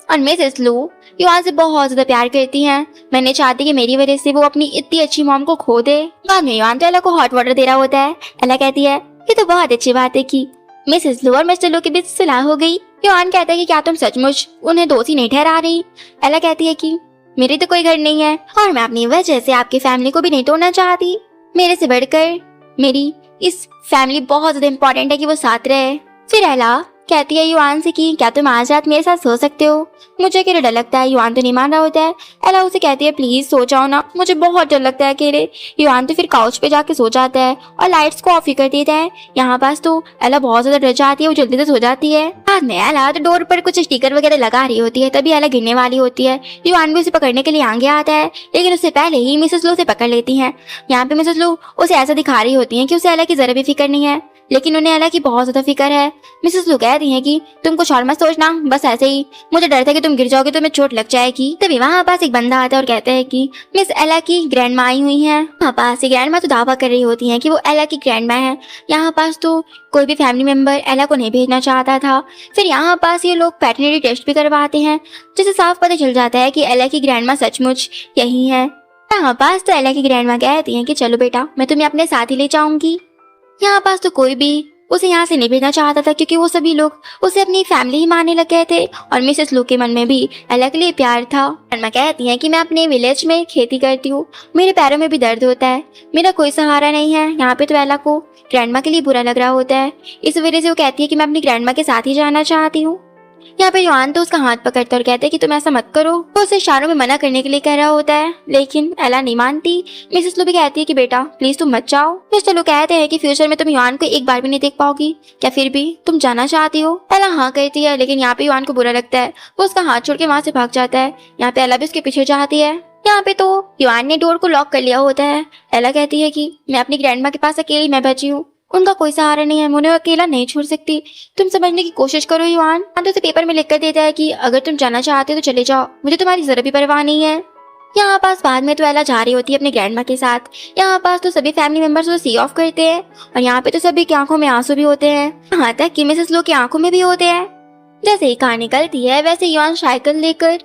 और मिसेस लू युआन से बहुत ज्यादा प्यार करती हैं, मैं नहीं चाहती कि मेरी वजह से वो अपनी इतनी अच्छी मॉम को खो दे। बाद में युआन तो एला को हॉट वाटर दे रहा होता है। एला कहती है ये तो बहुत अच्छी बात है कि मिसेस लू और मिस्टर लू के बीच सलाह हो गई। युआन कहता है कि क्या तुम सचमुच उन्हें दोषी नहीं ठहरा रही। एला कहती है कि मेरी तो कोई घर नहीं है और मैं अपनी वजह से आपकी फैमिली को भी नहीं तोड़ना चाहती, मेरे से बढ़कर मेरी इस फैमिली बहुत ज्यादा इम्पोर्टेंट है कि वो साथ रहे। फिर एला कहती है युआन से कि क्या तुम आज रात मेरे साथ सो सकते हो। मुझे अकेले डर लगता है। युआन तो नहीं मान रहा होता है। एला उसे कहती है प्लीज सो जाओ ना, मुझे बहुत डर लगता है अकेले। युआन तो फिर काउच पे जाके सो जाता है और लाइट्स को ऑफ ही कर देता है। यहाँ पास तो एला बहुत ज्यादा डर जाती है, वो जल्दी से सो जाती है। बाद में एला तो डोर पर कुछ स्टिकर वगैरह लगा रही होती है, तभी एला गिरने वाली होती है। युआन भी उसे पकड़ने के लिए आगे आता है, लेकिन उससे पहले ही मिसेस लू उसे पकड़ लेती है। यहाँ पे मिसेस लू उसे ऐसा दिखा रही होती है कि उसे एला की जरा भी फिक्र नहीं है, लेकिन उन्हें एला की बहुत ज्यादा फिक्र है। मिसेस लू कहती है कि तुम कुछ और मत सोचना, बस ऐसे ही, मुझे डर था कि तुम गिर जाओगे तो तुम्हें चोट लग जाएगी। तभी वहाँ पास एक बंदा आता है और कहता है कि मिस एला की ग्रैंड माँ आई हुई है। वहाँ पास ग्रैंड माँ तो दावा कर रही होती है कि वो एला की ग्रैंड माँ है। यहाँ पास तो कोई भी फैमिली मेंबर एला को नहीं भेजना चाहता था। फिर यहाँ पास ये लोग पैटर्निटी टेस्ट भी करवाते हैं, जिससे साफ पता चल जाता है कि एला की ग्रैंड माँ सचमुच यही है। यहाँ पास तो एला की ग्रैंड माँ कहती है कि चलो बेटा मैं तुम्हें अपने साथ ही ले जाऊंगी। यहाँ पास तो कोई भी उसे यहाँ से नहीं भेजना चाहता था क्योंकि वो सभी लोग उसे अपनी फैमिली ही मानने लग गए थे और मिसेस लू के मन में भी एला के लिए प्यार था। मैं कहती है कि मैं अपने विलेज में खेती करती हूँ, मेरे पैरों में भी दर्द होता है, मेरा कोई सहारा नहीं है। यहाँ पे तो एला को ग्रैंडमा के लिए बुरा लग रहा होता है, इस वजह से वो कहती है कि मैं अपनी ग्रैंडमा के साथ ही जाना चाहती हूँ। यहाँ पे युआन तो उसका हाथ पकड़ता और कहते हैं कि तुम ऐसा मत करो। वो उसे इशारों में मना करने के लिए कह रहा होता है, लेकिन एला नहीं मानती। मिसेस लू भी कहती है कि बेटा प्लीज तुम मत जाओ। मिस्टर लू कहते हैं कि फ्यूचर में तुम युआन को एक बार भी नहीं देख पाओगी, क्या फिर भी तुम जाना चाहती हो। एला हाँ कहती है, लेकिन यहाँ पे युआन को बुरा लगता है, वो उसका हाथ छोड़ के वहाँ से भाग जाता है। यहाँ पे एला भी उसके पीछे जाती है। यहाँ पे तो युआन ने डोर को लॉक कर लिया होता है। एला कहती है कि मैं अपनी ग्रैंडमा के पास अकेली मैं बची हूँ, उनका कोई सहारा नहीं है, मैं उन्हें अकेला नहीं छोड़ सकती। तुम समझने की कोशिश करो युआन। तो उसे पेपर में लिख कर देता है कि अगर तुम जाना चाहते हो तो चले जाओ, मुझे तुम्हारी जरा भी परवाह नहीं है। यहाँ पास बाद में तो एला जा रही होती है अपने ग्रैंड माँ के साथ। यहाँ पास तो सभी फैमिली मेंबर्स उसे सी ऑफ करते हैं और यहाँ पे तो सभी की आंखों में आंसू भी होते हैं, यहाँ तक कि मिसेस लो की आंखों में भी होते हैं। जैसे ही कार निकलती है वैसे युआन साइकिल लेकर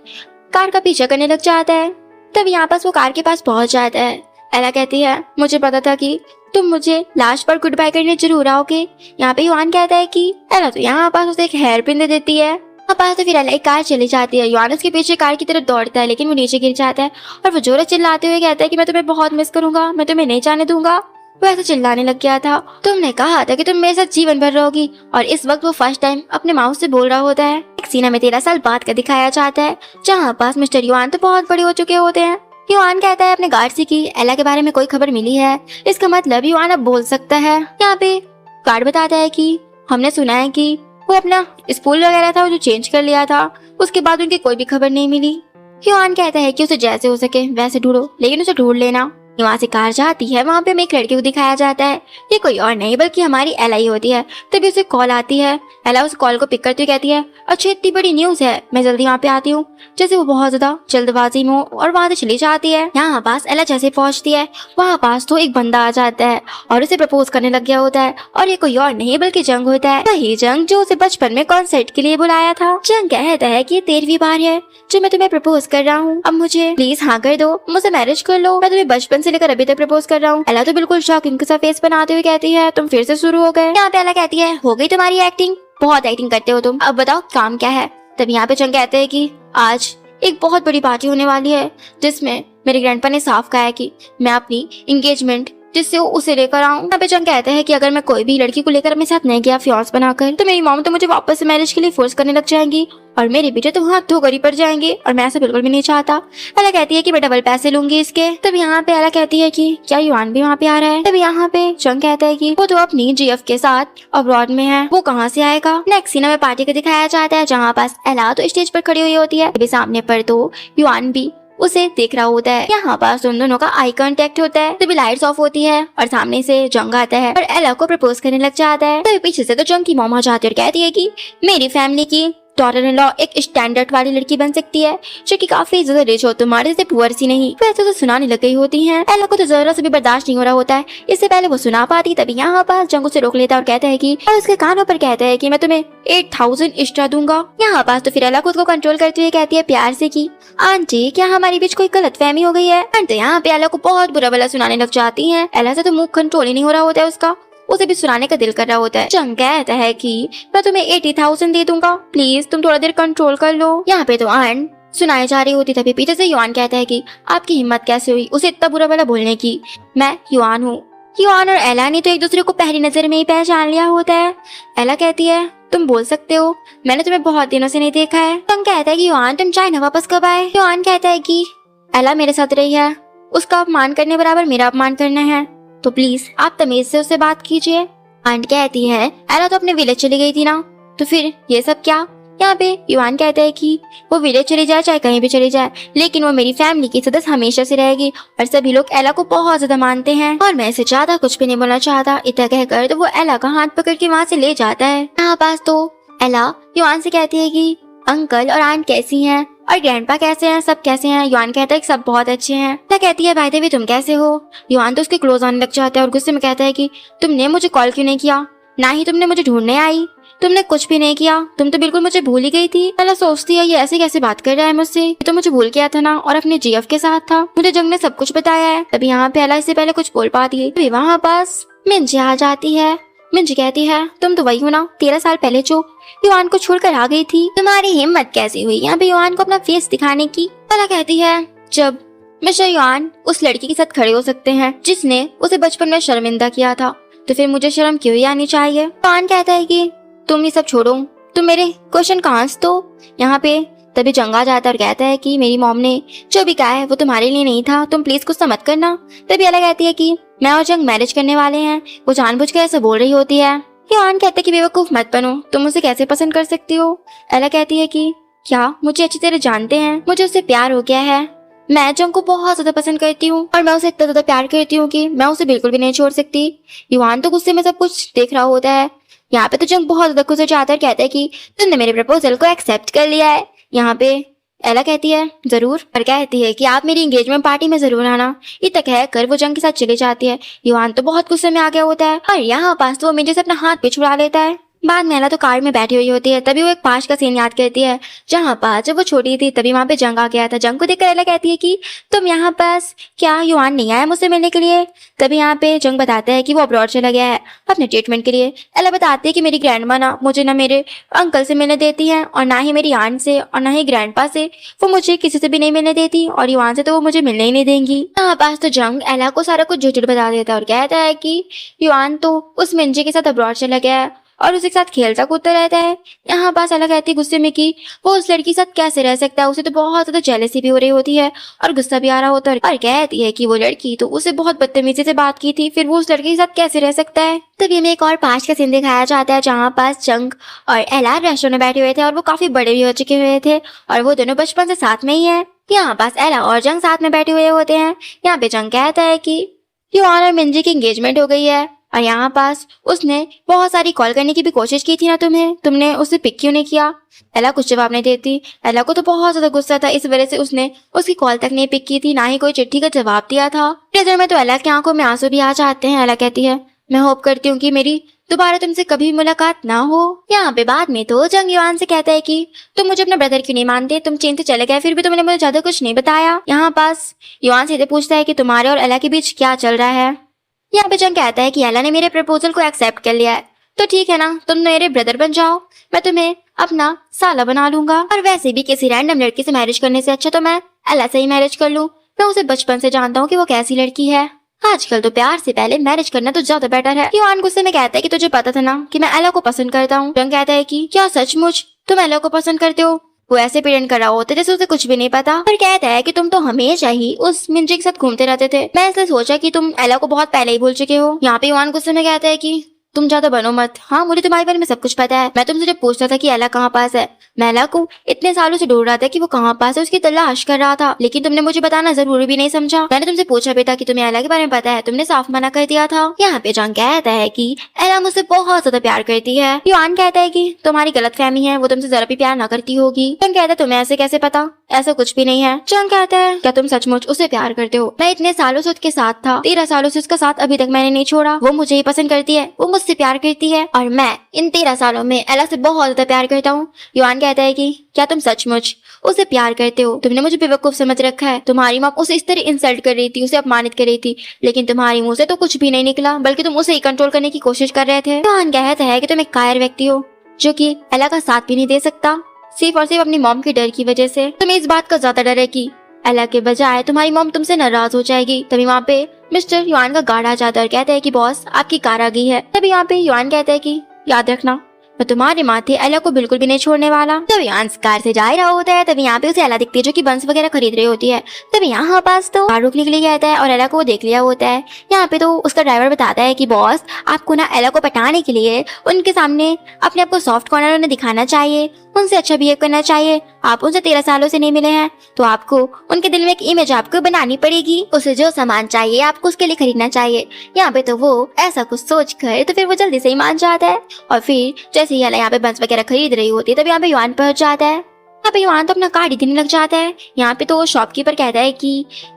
कार का पीछा करने लग जाता है। तब यहाँ पास वो कार के पास पहुंच जाता है। एला कहती है मुझे पता था कि तुम मुझे लास्ट पर गुड बाय करने जरूर आओगे। यहाँ पे युआन कहता है कि एला तो यहाँ पास उसे एक हेयर पिन दे देती है। पास तो फिर एला एक कार चली जाती है। युआन उसके पीछे कार की तरफ दौड़ता है लेकिन वो नीचे गिर जाता है और वो जोर चिल्लाते हुए कहता है कि मैं तुम्हें बहुत मिस करूंगा, मैं तुम्हें नहीं जाने दूंगा। वो ऐसे चिल्लाने लग गया था, तुमने कहा था कि तुम मेरे साथ जीवन भर रहोगी। और इस वक्त वो फर्स्ट टाइम अपने माउस से बोल रहा होता है। एक सीना में 13 साल बाद का दिखाया जाता है जहाँ पास मिस्टर युआन तो बहुत बड़े हो चुके होते हैं। युआन कहता है अपने गार्ड से कि एला के बारे में कोई खबर मिली है, इसका मतलब युआन अब बोल सकता है। यहाँ पे गार्ड बताता है कि हमने सुना है कि वो अपना स्कूल वगैरह था वो जो चेंज कर लिया था, उसके बाद उनकी कोई भी खबर नहीं मिली। युआन कहता है कि उसे जैसे हो सके वैसे ढूंढो, लेकिन उसे ढूंढ लेना। वहाँ से कार जाती है, वहाँ पे हमें एक लड़की को दिखाया जाता है। ये कोई और नहीं बल्कि हमारी एला ही होती है। तभी उसे कॉल आती है। एला उस कॉल को पिक करती हुई कहती है अच्छा इतनी बड़ी न्यूज है, मैं जल्दी वहाँ पे आती हूँ। जैसे वो बहुत ज्यादा जल्दबाजी में और वहाँ से चली जाती है। यहाँ पास एला जैसे पहुँचती है वहाँ पास तो एक बंदा आ जाता है और उसे प्रपोज करने लग गया होता है। और ये कोई और नहीं बल्कि जंग होता है, वही जंग जो उसे बचपन में कॉन्सर्ट के लिए बुलाया था। जंग कहता है कि 13वीं बार है जो मैं तुम्हें प्रपोज कर रहा हूँ, अब मुझे प्लीज हाँ कर दो, मुझसे मैरिज कर लो, मैं तुम्हें बचपन से लेकर अभी तक प्रपोज कर रहा हूँ। एला तो बिल्कुल शॉकिंग सा फेस बनाते हुए कहती है तुम फिर से शुरू हो गए। यहाँ पे एला कहती है हो गई तुम्हारी एक्टिंग, बहुत एक्टिंग करते हो तुम, अब बताओ काम क्या है। तब यहाँ पे जंग कहते हैं कि आज एक बहुत बड़ी पार्टी होने वाली है जिसमें मेरे ग्रैंडपा ने साफ कहा है कि मैं अपनी एंगेजमेंट जिससे वो उसे लेकर आऊँ। यहाँ पे जंग कहते हैं कि अगर मैं कोई भी लड़की को लेकर अपने साथ नहीं गया फियांस बनाकर तो मेरी मॉम तो मुझे वापस से मैरिज के लिए फोर्स करने लग जाएंगी और मेरे बेटे तो हाथ धोकर ही पड़ जाएंगे और मैं ऐसा बिल्कुल भी नहीं चाहता। एला कहती है कि मैं डबल पैसे लूंगी इसके। तब यहाँ पे एला कहती है कि क्या युआन भी वहाँ पे आ रहा है। तब यहाँ पे जंग कहता है कि वो तो अपनी जीएफ के साथ अब्रॉड में है, वो कहाँ से आएगा। नेक्स्ट सीन में पार्टी का दिखाया जाता है जहाँ पास एला तो स्टेज पर खड़ी हुई होती है, अभी सामने पर तो युआन भी उसे देख रहा होता है। यहाँ पास उन दोनों का आई कांटेक्ट होता है। तभी लाइट्स ऑफ होती है और सामने से जंग आता है और एला को प्रपोज करने लग जाता है। तभी पीछे से तो जंग की मॉम आ जाती है और कहती है कि मेरी फैमिली की डॉटर इन लॉ एक स्टैंडर्ड वाली लड़की बन सकती है जो कि काफी ज्यादा रिच हो, तुम्हारे से पुअर सी नहीं। वैसे तो सुनाने लग गई होती हैं। एला को तो जरा से भी बर्दाश्त नहीं हो रहा होता है, इससे पहले वो सुना पाती। तभी यहाँ पास जंग उसे रोक लेता है और कहता है कि और उसके कानों पर कहता है कि मैं तुम्हें 8000 एक्स्ट्रा दूंगा। यहाँ पास तो फिर एला खुद को कंट्रोल करते हुए कहती है प्यार से कि आंटी क्या हमारे बीच कोई गलतफहमी हो गई है। तो यहाँ पे एला को बहुत बुरा भला सुनाने लग जाती है। एला से तो मुंह कंट्रोल ही नहीं हो रहा होता है उसका, उसे भी सुनाने का दिल कर रहा होता है। जंग कहता है कि मैं तुम्हें 80,000 दे दूंगा, प्लीज तुम थोड़ा देर कंट्रोल कर लो। यहाँ पे तो आन सुनाई जा रही होती, तभी पीछे से युआन कहता है कि आपकी हिम्मत कैसे हुई उसे इतना बुरा भला बोलने की, मैं युआन हूँ। युआन और एला ने तो एक दूसरे को पहली नजर में ही पहचान लिया होता है। एला कहती है तुम बोल सकते हो, मैंने तुम्हें बहुत दिनों से नहीं देखा है। जंग कहता है कि युआन तुम चाइना वापस कब आए। युआन कहता है कि एला मेरे साथ रही है, उसका अपमान करने बराबर मेरा अपमान करना है, तो प्लीज आप तमीज से उससे बात कीजिए। आंट कहती है एला तो अपने विलेज चली गई थी ना, तो फिर ये सब क्या। यहाँ पे युआन कहता है कि वो विलेज चली जाए चाहे कहीं भी चली जाए, लेकिन वो मेरी फैमिली की सदस्य हमेशा से रहेगी और सभी लोग एला को बहुत ज्यादा मानते हैं और मैं इसे ज्यादा कुछ भी नहीं बोलना चाहता। इतना कहकर तो वो एला का हाथ पकड़ के वहाँ से ले जाता है। यहाँ पास तो एला युआन से कहती है कि अंकल और आंट कैसी हैं और ग्रैंडपा कैसे हैं, सब कैसे हैं। युआन कहता है कि सब बहुत अच्छे हैं। एला कहती है भाई देवी तुम कैसे हो। युआन तो उसके क्लोज आने लग जाता है और गुस्से में कहता है कि तुमने मुझे कॉल क्यों नहीं किया, ना ही तुमने मुझे ढूंढने आई, तुमने कुछ भी नहीं किया, तुम तो बिल्कुल मुझे भूल ही गई थी। एला सोचती है ये ऐसे कैसे बात कर रहा है मुझसे, ये तो मुझे भूल गया था ना और अपने जीएफ के साथ था, मुझे जंग ने सब कुछ बताया है। तभी यहाँ पे एला इससे पहले कुछ बोल पाती है। तभी वहाँ पास मिंजी आ जाती है। मिंजी कहती है तुम तो वही हो ना 13 साल पहले जो युआन को छोड़कर आ गई थी, तुम्हारी हिम्मत कैसे हुई यहाँ पे युआन को अपना फेस दिखाने की। एला कहती है जब मिस्टर युआन उस लड़की के साथ खड़े हो सकते हैं जिसने उसे बचपन में शर्मिंदा किया था, तो फिर मुझे शर्म क्यों ही आनी चाहिए। युआन कहता है कि तुम ये सब छोड़ो, तुम मेरे क्वेश्चन का आंसर दो। यहाँ पे तभी जंग आ जाता है और कहता है कि मेरी मॉम ने जो भी कहा है वो तुम्हारे लिए नहीं था, तुम प्लीज कुछ मत करना। तभी एला कहती है कि मैं और जंग मैरिज करने वाले हैं, वो जानबूझ कर ऐसा बोल रही होती है। युआन कहता है कि बेवकूफ मत बनो, तुम उसे कैसे पसंद कर सकती हो। एला कहती है कि क्या मुझे अच्छी तरह जानते हैं, मुझे उससे प्यार हो गया है, मैं जंग को बहुत ज्यादा पसंद करती हूँ और मैं उसे इतना ज्यादा प्यार करती हूँ कि मैं उसे बिल्कुल भी नहीं छोड़ सकती। युआन तो गुस्से में सब कुछ देख रहा होता है। यहाँ पे तो जंग बहुत ज्यादा खुश हो जाता है और कहता है कि तुमने मेरे प्रपोजल को एक्सेप्ट कर लिया है। यहाँ पे एला कहती है जरूर, और कहती है कि आप मेरी एंगेजमेंट पार्टी में जरूर आना। इतना कहकर वो जंग के साथ चली जाती है। युआन तो बहुत गुस्से में आ गया होता है और यहाँ पास तो वो मिंजे से अपना हाथ पे छुड़ा लेता है। बाद में एला तो कार में बैठी हुई होती है। तभी वो एक पास का सीन याद करती है जहाँ पास जब वो छोटी थी तभी वहाँ पे जंग आ गया था। जंग को देखकर एला कहती है कि तुम यहाँ पास क्या युआन नहीं आया मुझसे मिलने के लिए? तभी यहाँ पे जंग बताता है कि वो अब्रॉड चला गया है अपने ट्रीटमेंट के लिए। एला बताती है कि मेरी ग्रैंडमा ना मुझे ना मेरे अंकल से मिलने देती है और ना ही मेरी आंट से और ना ही ग्रैंडपा से। वो मुझे किसी से भी नहीं मिलने देती और युआन से तो वो मुझे मिलने ही नहीं देंगी। यहाँ पास तो जंग एला को सारा कुछ झूठ बता देता है और कहता है कि युआन तो उस मिंजे के साथ अब्रॉड चला गया है और उसके साथ खेलता कूदता रहता है। यहाँ पास एला कहती है गुस्से में कि वो उस लड़की के साथ कैसे रह सकता है, उसे तो बहुत ज्यादा जेलसी भी हो रही होती है और गुस्सा भी आ रहा होता है और कहती है कि वो लड़की तो उसे बहुत बदतमीजी से बात की थी, फिर वो उस लड़के के साथ कैसे रह सकता है। तभी हमें एक और पास का सीन दिखाया जाता है जहाँ पास जंग और एला रेस्टोरेंट में बैठे हुए थे और वो काफी बड़े भी हो चुके हुए थे और वो दोनों बचपन से साथ में ही है। यहाँ पास एला और जंग साथ में बैठे हुए होते हैं। यहाँ पे जंग कहता है कि युआन और मिंजी की एंगेजमेंट हो गई है और यहाँ पास उसने बहुत सारी कॉल करने की भी कोशिश की थी ना तुमने उसे पिक क्यों नहीं किया? एला कुछ जवाब नहीं देती। एला को तो बहुत ज्यादा गुस्सा था, इस वजह से उसने उसकी कॉल तक नहीं पिक की थी, ना ही कोई चिट्ठी का जवाब दिया था। नजर में तो एला की आंखों में आंसू भी आ जाते हैं। एला कहती है मैं होप करती हूँ कि मेरी दोबारा तुमसे कभी मुलाकात ना हो। यहाँ पे बाद में तो जंग युआन से कहता है कि तुम मुझे अपना ब्रदर क्यों नहीं मानते, तुम चीन से चले गए फिर भी तुमने मुझे ज्यादा कुछ नहीं बताया। यहाँ पास युआन सीधे पूछता है कि तुम्हारे और एला के बीच क्या चल रहा है। यहाँ पे जंग कहता है कि एला ने मेरे प्रपोजल को एक्सेप्ट कर लिया है, तो ठीक है ना, तुम मेरे ब्रदर बन जाओ, मैं तुम्हें अपना साला बना लूंगा। और वैसे भी किसी रैंडम लड़की से मैरिज करने से अच्छा तो मैं एला से ही मैरिज कर लूं। मैं उसे बचपन से जानता हूँ कि वो कैसी लड़की है। आजकल तो प्यार से पहले मैरिज करना तो ज्यादा बेटर है। युआन गुस्से में कहता है कि तुझे पता था ना कि मैं एला को पसंद करता हूँ। जंग कहता है कि क्या सचमुच तुम एला को पसंद करते हो? वो ऐसे प्रेजेंट कर रहा होता जैसे उसे कुछ भी नहीं पता और कहता है कि तुम तो हमेशा ही उस मिंजे के साथ घूमते रहते थे, मैं इसलिए सोचा कि तुम एला को बहुत पहले ही भूल चुके हो। यहाँ पे युआन गुस्से में कहता है कि तुम ज्यादा बनो मत, हाँ मुझे तुम्हारे बारे में सब कुछ पता है। मैं तुमसे जब पूछता था कि एला कहाँ पास है, मैं एला को इतने सालों से ढूंढ रहा था कि वो कहाँ पास है, उसकी तलाश कर रहा था, लेकिन तुमने मुझे बताना जरूरी भी नहीं समझा। मैंने तुमसे पूछा भी था कि तुम्हें एला के बारे में पता है, तुमने साफ मना कर दिया था। यहाँ पे जंग कहता है कि एला मुझसे बहुत ज्यादा प्यार करती है। युआन कहता है कि तुम्हारी गलतफहमी है, वो तुमसे जरा भी प्यार ना करती होगी। जंग कहता है तुम्हें ऐसे कैसे पता, ऐसा कुछ भी नहीं है। जंग कहता है क्या तुम सचमुच उसे प्यार करते हो? मैं इतने सालों से उसके साथ था, 13 सालों से उसका साथ अभी तक मैंने नहीं छोड़ा। वो मुझे ही पसंद करती है, वो मुझसे प्यार करती है और मैं इन 13 सालों में एला से बहुत ज्यादा प्यार करता हूँ। युआन कहता है कि क्या तुम सचमुच उसे प्यार करते हो? तुमने मुझे बेवकूफ समझ रखा है। तुम्हारी माँ उसे इस तरह इंसल्ट कर रही थी, उसे अपमानित कर रही थी, लेकिन तुम्हारी मुंह से तो कुछ भी नहीं निकला, बल्कि तुम उसे ही कंट्रोल करने की कोशिश कर रहे थे। युआन कहता है कि तुम एक कायर व्यक्ति हो जो कि एला का साथ भी नहीं दे सकता, सिर्फ और सिर्फ अपनी मॉम के डर की वजह से। तुम्हें इस बात का ज्यादा डर है कि एला के बजाय तुम्हारी मॉम तुमसे नाराज हो जाएगी। तभी वहाँ पे मिस्टर युआन का गार्ड आ जाता है और कहता है कि बॉस आपकी कार आ गई है। तभी यहाँ पे युआन कहता है कि याद रखना मैं तुम्हारे माथे एला को बिल्कुल भी नहीं छोड़ने वाला। तभी युआन कार से जा रहा होता है। तभी यहाँ पे उसे एला दिखती है जो कि बंस वगैरह खरीद रही होती है। तभी यहाँ पास तो कार रोकने के लिए कहता है और एला को वो देख लिया होता है। यहाँ पे तो उसका ड्राइवर बताता है कि बॉस आपको ना एला को पटाने के लिए उनके सामने अपने आप को सॉफ्ट कॉर्नर उन्हें दिखाना चाहिए, उनसे अच्छा बिहेव करना चाहिए। आप उनसे 13 सालों से नहीं मिले हैं तो आपको उनके दिल में एक इमेज आपको बनानी पड़ेगी। उसे जो सामान चाहिए आपको उसके लिए खरीदना चाहिए। यहाँ पे तो वो ऐसा कुछ सोच कर तो फिर वो जल्दी से ही मान जाता है और फिर जैसे ही एला यहाँ पे बंस वगैरह खरीद रही होती है तभी यहाँ पे युआन पहुंच जाता है। यहाँ पे युआन तो अपना कार्ड ही देने लग जाता है। यहाँ पे तो शॉपकीपर कहता है कि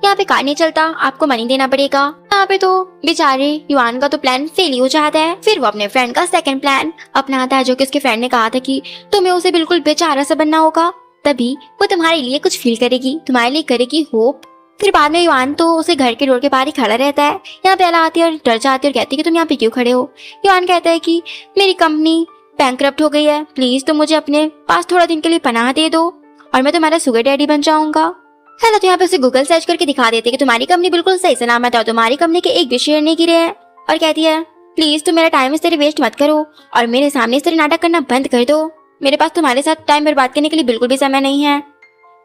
यहाँ पे कार्ड नहीं चलता, आपको मनी देना पड़ेगा। यहाँ पे तो बेचारे युआन का तो प्लान फेल ही हो जाता है। फिर वो अपने फ्रेंड का सेकंड प्लान अपनाता है जो कि उसके फ्रेंड ने कहा था कि तुम्हें उसे बिल्कुल बेचारा सा बनना होगा, तभी वो तुम्हारे लिए कुछ फील करेगी, तुम्हारे लिए करेगी होप। फिर बाद में युआन तो उसे घर के डोर के बाहर ही खड़ा रहता है। यहाँ पे एला आती है और डर जाती है और कहती है कि तुम यहाँ पे क्यों खड़े हो। युआन कहता है कि मेरी कंपनी बैंकरप्ट हो गई है, प्लीज तुम मुझे अपने पास थोड़ा दिन के लिए पनाह दे दो और मैं तुम्हारा सुगर डैडी बन जाऊंगा। हेलो तो यहाँ पे उसे गूगल सर्च करके दिखा देते कि तुम्हारी कंपनी बिल्कुल सही सलामत है और तुम्हारी कंपनी के एक भी शेयर नहीं गिरे हैं और कहती है प्लीज तुम मेरा टाइम इस तरह वेस्ट मत करो और मेरे सामने इस तरह नाटक करना बंद कर दो, मेरे पास तुम्हारे साथ टाइम बर्बाद करने के लिए बिल्कुल भी समय नहीं है।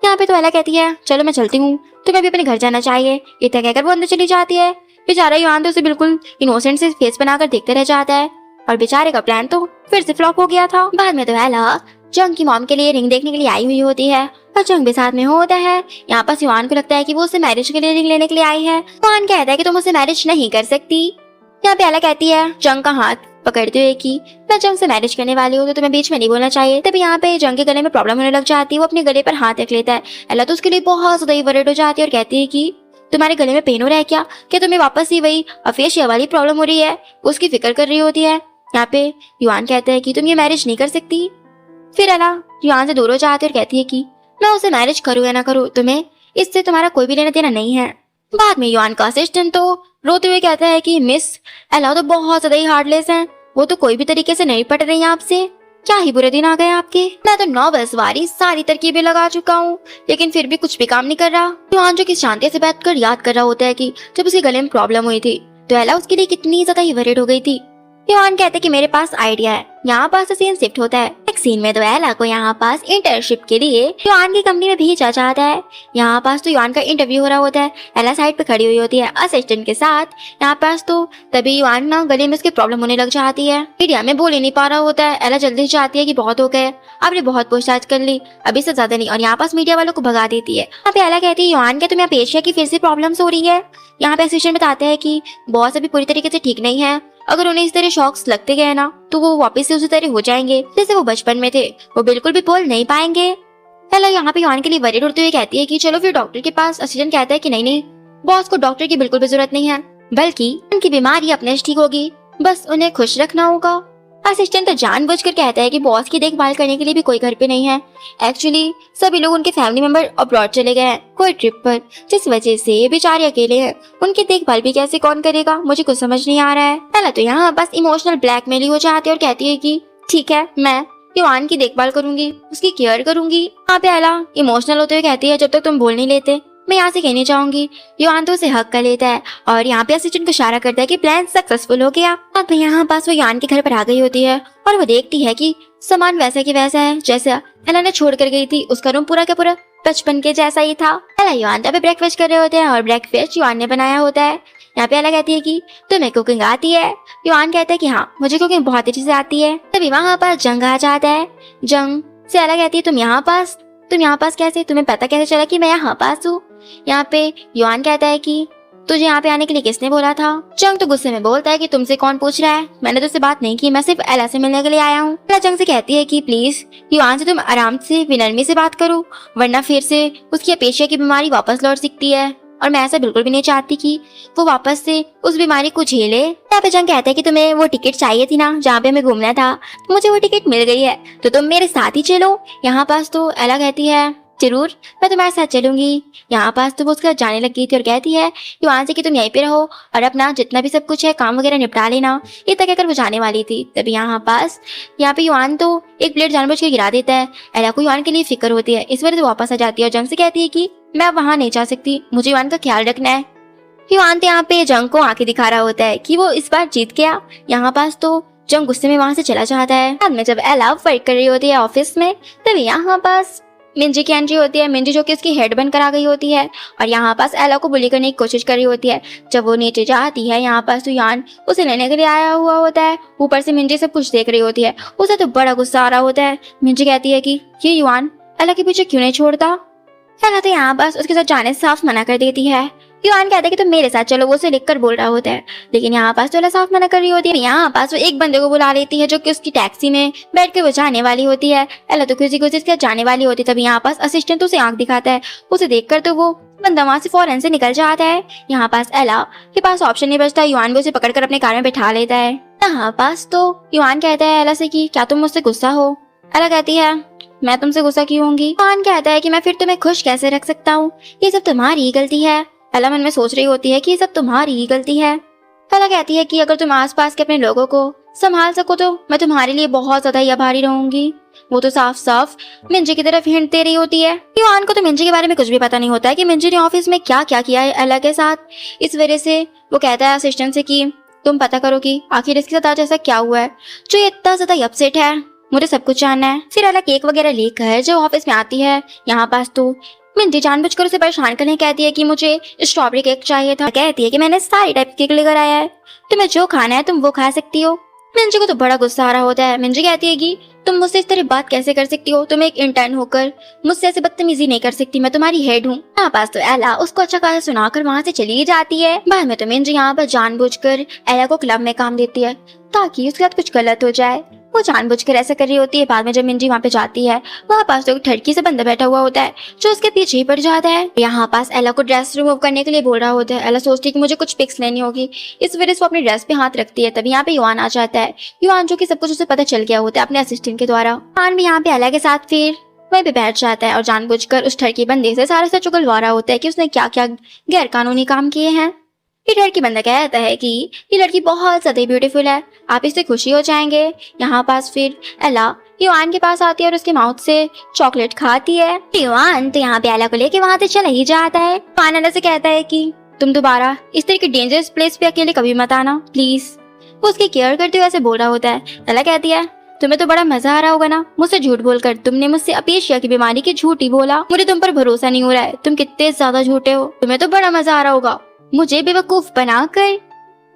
यहाँ पे तो एला कहती है चलो मैं चलती हूँ, तुम्हें भी अपने घर जाना चाहिए। इतना कहकर वो अंदर चली जाती है। बेचारा युआन तो उसे बिल्कुल इनोसेंट से फेस बनाकर देखते रह जाता है और बेचारे का प्लान तो फिर से फ्लॉप हो गया था। बाद में तो एला जंग की मॉम के लिए रिंग देखने के लिए आई हुई होती है और जंग भी साथ में होता है। यहाँ पर युआन को लगता है कि वो उससे मैरिज के लिए रिंग लेने के लिए आई है। युआन कहता है कि तुम उससे मैरिज नहीं कर सकती। यहाँ पे एला कहती है जंग का हाथ पकड़ते हुए कि मैं जंग से मैरिज करने वाली हूँ, तो तुम्हें बीच में नहीं बोलना चाहिए। तभी यहाँ पे जंग के गले में प्रॉब्लम होने लग जाती है। वो अपने गले पर हाथ रख लेता है। एला तो उसके लिए बहुत ज्यादा वरीड हो जाती है और कहती है कि तुम्हारे गले में पेन हो रहा है क्या तुम्हें वापस ही वही अफेशिया वाली प्रॉब्लम हो रही है? उसकी फिक्र कर रही होती है। यहाँ पे युआन कहता है कि तुम ये मैरिज नहीं कर सकती। फिर एला युआन से दूर हो जाती है और कहती है कि मैं उसे मैरिज करूँ या ना करूँ, तुम्हें इससे तुम्हारा कोई भी लेना देना नहीं है। बाद में युआन का असिस्टेंट तो रोते हुए कहता है कि मिस, एला तो बहुत ज्यादा ही हार्डलेस है, वो तो कोई भी तरीके से नहीं पट रही है आपसे। क्या ही बुरे दिन आ गए आपके। मैं तो 9 10 बारी सारी तरकीबें लगा चुका हूँ, लेकिन फिर भी कुछ भी काम नहीं कर रहा। युआन जो कि शांति से बैठकर याद कर रहा होता है कि जब उसके गले में प्रॉब्लम हुई थी तो एला उसके लिए कितनी ज्यादा ही वरीड हो गई थी। युआन कहते हैं कि मेरे पास आइडिया है। यहाँ पास तो सीन शिफ्ट होता है। एक सीन में तो एला को यहाँ पास इंटर्नशिप के लिए युआन की कंपनी में भेजा जाता है। यहाँ पास तो युआन का इंटरव्यू हो रहा होता है। एला साइड पे खड़ी हुई होती है असिस्टेंट के साथ। यहाँ पास तो तभी युआन ना गले में उसकी प्रॉब्लम होने लग जाती है। मीडिया में बोल ही नहीं पा रहा होता है। एला जल्दी से चाहती है कि बहुत हो गए, आपने बहुत पूछताछ कर ली, अभी से ज्यादा नहीं, और यहाँ पास मीडिया वालों को भगा देती है। यहाँ पे एला कहती है युआन क्या तुम्हें पेशिया की फिर से प्रॉब्लम हो रही है? यहाँ पे असिस्टेंट बताते हैं कि बॉस अभी पूरी तरीके से ठीक नहीं है, अगर उन्हें इस तरह शॉक्स लगते गए ना तो वो वापस से उसी तरह हो जाएंगे जैसे वो बचपन में थे, वो बिल्कुल भी बोल नहीं पाएंगे। एला यहाँ पे युआन के लिए वरीड होते हुए कहती है कि चलो फिर डॉक्टर के पास। असिस्टेंट कहता है कि नहीं, बॉस को डॉक्टर की बिल्कुल भी जरूरत नहीं है, बल्कि उनकी बीमारी अपने से ठीक होगी, बस उन्हें खुश रखना होगा। असिस्टेंट तो जानबूझकर कहता है कि बॉस की देखभाल करने के लिए भी कोई घर पे नहीं है। एक्चुअली सभी लोग उनके फैमिली मेंबर अब्रॉड चले गए हैं कोई ट्रिप पर, जिस वजह से बेचारे अकेले हैं। उनकी देखभाल भी कैसे कौन करेगा, मुझे कुछ समझ नहीं आ रहा है। एला तो यहाँ बस इमोशनल ब्लैकमेल हो जाती है और कहती है कि ठीक है, मैं युआन की देखभाल करूंगी, उसकी केयर करूंगी। यहाँ पे एला इमोशनल होते हुए कहती है जब तक तुम बोल नहीं लेते मैं यहाँ से कहनी चाहूंगी। युआन तो उसे हक कर लेता है और यहाँ पे असिस्टेंट को इशारा करता है कि प्लान सक्सेसफुल हो गया। अब यहाँ पास वो युआन के घर पर आ गई होती है और वो देखती है कि सामान वैसा की वैसा है जैसा एला ने छोड़ कर गई थी। उसका रूम पूरा का पूरा बचपन के जैसा ही था। एला युआन पे ब्रेकफास्ट कर रहे होते हैं और ब्रेकफास्ट युआन ने बनाया होता है। यहाँ पे एला कहती है कि तुम्हें कुकिंग आती है? युआन कहता है कि हाँ, मुझे कुकिंग बहुत अच्छे से आती है। तभी वहाँ पर जंग आ जाता है। जंग से एला कहती है तुम यहाँ पास कैसे, तुम्हें पता कैसे चला कि मैं यहाँ पास हूँ? यहाँ पे युआन कहता है कि तुझे यहाँ पे आने के लिए किसने बोला था? जंग तो गुस्से में बोलता है कि तुमसे कौन पूछ रहा है, मैंने तुझसे बात नहीं की, मैं सिर्फ एला से मिलने के लिए आया हूँ। एला जंग से कहती है कि प्लीज युआन से तुम आराम से विनम्र से बात करो, वरना फिर से उसकी अपेशिया की बीमारी वापस लौट सकती है, और मैं ऐसा बिल्कुल भी नहीं चाहती कि वो वापस से उस बीमारी को झेले। यहाँ पे जंग कहता है कि तुम्हें वो टिकट चाहिए थी ना जहाँ पे हमें घूमना था, तो मुझे वो टिकट मिल गई है, तो तुम मेरे साथ ही चलो। यहाँ पास तो एला कहती है जरूर, मैं तुम्हारे साथ चलूंगी। यहाँ पास तो वो उसका जाने लग गई थी और कहती है युआन से कि तुम यहीं पे रहो और अपना जितना भी सब कुछ है काम वगैरह निपटा लेना। ये तक कहकर वो जाने वाली थी। तभी यहाँ पे युआन तो एक प्लेट जानबूझ के गिरा देता है। एला को युआन के लिए फिक्र होती है, इस वजह से वापस आ जाती है और जंग से कहती है कि मैं वहाँ नहीं जा सकती, मुझे युआन का ख्याल रखना है। युआन तो यहाँ पे जंग को आंखें दिखा रहा होता है कि वो इस बार जीत गया। यहाँ पास तो जंग गुस्से में वहाँ से चला जाता है। बाद में जब एला वर्क कर रही होती है ऑफिस में, तभी यहाँ पास मिंजी की एंट्री होती है। मिंजी जो कि उसकी हेड बनकर आ गई होती है और यहाँ पास एला को बुली करने की कोशिश कर रही होती है। जब वो नीचे जाती है यहाँ पास तो युआन उसे लेने के लिए आया हुआ होता है। ऊपर से मिंजी सब कुछ देख रही होती है, उसे तो बड़ा गुस्सा आ रहा होता है। मिंजी कहती है कि ये युआन एला के पीछे क्यों नहीं छोड़ता? एला तो यहाँ पास उसके साथ जाने से साफ मना कर देती है। युआन कहता है कि तुम मेरे साथ चलो, वो उसे लिख कर बोल रहा होता है, लेकिन यहाँ पास तो एला साफ मना कर रही होती है। यहाँ पास वो एक बंदे को बुला लेती है जो कि उसकी टैक्सी में बैठ के वो जाने वाली होती है। एला तो किसी को उसके जाने वाली होती है। तभी यहाँ पास असिस्टेंट उसे आंख दिखाता है, उसे देखकर तो वो बंदा वहाँ से फौरन से निकल जाता है। यहाँ पास एला के पास ऑप्शन नहीं बचता, युआन भी उसे पकड़कर अपने कार में बैठा लेता है। यहाँ पास तो युआन कहता है एला से कि क्या तुम मुझसे गुस्सा हो? एला कहती है मैं तुमसे गुस्सा क्यों होंगी? युआन कहता है कि मैं फिर तुम्हें खुश कैसे रख सकता हूँ, ये सब तुम्हारी ही गलती है। एला मन में सोच रही होती है कि ये सब तुम्हारी ही गलती है। एला कहती है कि अगर तुम आसपास के अपने लोगों को संभाल सको तो मैं तुम्हारे लिए बहुत ज्यादा ही आभारी रहूंगी। वो तो साफ साफ मिंजी की तरफ हिंट दे रही होती है। युआन को तो मिंजी के बारे में कुछ भी पता नहीं होता है कि मिंजी ने ऑफिस में क्या क्या किया है एला के साथ। इस वजह से वो कहता है असिस्टेंट से कि तुम पता करो कि आखिर इसके साथ आज ऐसा क्या हुआ है जो ये इतना ज्यादा अपसेट है, मुझे सब कुछ जानना है। फिर एला केक वगैरह लेकर जो ऑफिस में आती है। यहाँ पास तो मिंजी जानबूझकर उसे परेशान करने कहती है कि मुझे स्ट्रॉबेरी केक चाहिए था। कहती है कि मैंने सारी टाइप केक लेकर आया है, तुम्हें जो खाना है तुम वो खा सकती हो। मिंजी को तो बड़ा गुस्सा आ रहा होता है। मिंजी कहती है कि तुम मुझसे इस तरह बात कैसे कर सकती हो? तुम एक इंटर्न होकर मुझसे ऐसे बदतमीजी नहीं कर सकती, मैं तुम्हारी हेड हूँ। यहाँ पास तो एला उसको अच्छा खासा सुनाकर वहाँ से चली जाती है। बाद में तो मिंजी यहाँ पर जानबूझकर एला को क्लब में काम देती है ताकि उसके साथ कुछ गलत हो जाए। वो जानबूझकर ऐसा कर रही होती है। बाद में जब मिंजी वहाँ पे जाती है, वहाँ पास तो एक ठड़की से बंदा बैठा हुआ होता है जो उसके पीछे ही पड़ जाता है। यहाँ पास एला को ड्रेस रिमूव करने के लिए बोल रहा होता है। एला सोचती है कि मुझे कुछ पिक्स लेनी होगी, इस वजह से वो अपनी ड्रेस पे हाथ रखती है। तभी यहाँ पे युआन आ जाता है। युआन जो कि सब कुछ उसे पता चल गया होता है अपने असिस्टेंट के द्वारा। युआन भी यहाँ पे एला के साथ फिर वहीं पे बैठ जाता है और जानबूझकर उस ठड़की बंदे से सारा सच उगलवा रहा होता है कि उसने क्या क्या गैर कानूनी काम किए हैं। ये लड़की बंदा कहता है कि ये लड़की बहुत ज्यादा ब्यूटीफुल है, आप इससे खुशी हो जाएंगे। यहाँ पास फिर एला युआन के पास आती है और उसके माउथ से चॉकलेट खाती है। युआन तो यहाँ पे एला को लेके वहां से चला ही जाता है। युआन एला से कहता है कि तुम दोबारा इस तरह की डेंजरस प्लेस पे अकेले कभी मत आना प्लीज। वो उसकी केयर करते हुए ऐसे बोल रहा होता है। एला कहती है तुम्हें तो बड़ा मजा आ रहा होगा ना मुझसे झूठ बोलकर। तुमने मुझसे अपेशिया की बीमारी की झूठ ही बोला। मुझे तुम पर भरोसा नहीं हो रहा है, तुम कितने ज्यादा झूठे हो। तुम्हें तो बड़ा मजा आ रहा होगा मुझे बेवकूफ बनाकर।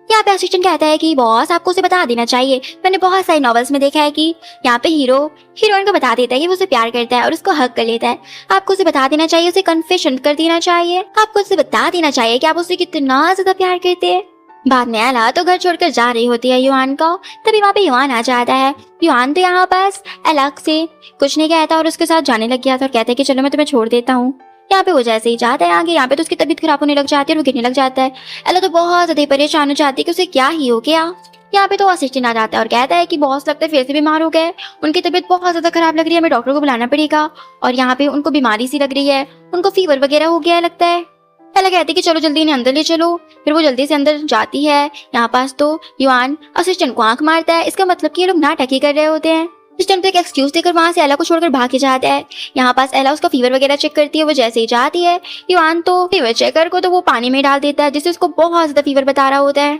यहाँ पे असिस्टेंट कहता है कि बॉस आपको उसे बता देना चाहिए, मैंने बहुत सारी नॉवेल्स में देखा है कि यहाँ पे हीरो हीरोइन को बता देता है कि वो उसे प्यार करता है और उसको हक कर लेता है। आपको उसे बता देना चाहिए, उसे कन्फेशन कर देना चाहिए, आपको उसे बता देना चाहिए कि आप उसे कितना ज्यादा प्यार करते हैं। बाद में एला तो घर छोड़कर जा रही होती है युआन को। तभी वहाँ पे युआन आ जाता है। युआन तो यहाँ पास एला से कुछ नहीं कहता और उसके साथ जाने लग गया था और कहता है कि चलो मैं तुम्हें छोड़ देता हूँ। यहाँ पे वो जैसे ही जाता है आगे, यहाँ पे तो उसकी तबीयत खराब होने लग जाती है और वो गिरने लग जाता है। एला तो बहुत ज्यादा परेशान हो जाती है कि उसे क्या ही हो गया। यहाँ पे तो असिस्टेंट आ जाता है और कहता है कि बॉस लगता है फिर से बीमार हो गए, उनकी तबीयत बहुत ज्यादा खराब लग रही है, हमें डॉक्टर को बुलाना पड़ेगा। और यहाँ पे उनको बीमारी सी लग रही है, उनको फीवर वगैरह हो गया है लगता है। एला कहती है कि चलो जल्दी इन्हें अंदर ले चलो। फिर वो जल्दी से अंदर जाती है। यहाँ पास तो युआन असिस्टेंट को आंख मारता है, इसका मतलब कि ये लोग नाटक ही कर रहे होते हैं। असिस्टेंट तो एक एक्सक्यूज देकर वहां से एला को छोड़कर भाग के जाता है। यहाँ पास एला उसका फीवर वगैरह चेक करती है। वो जैसे ही जाती है युआन तो फीवर चेकर को तो वो पानी में डाल देता है जिससे उसको बहुत ज्यादा फीवर बता रहा होता है।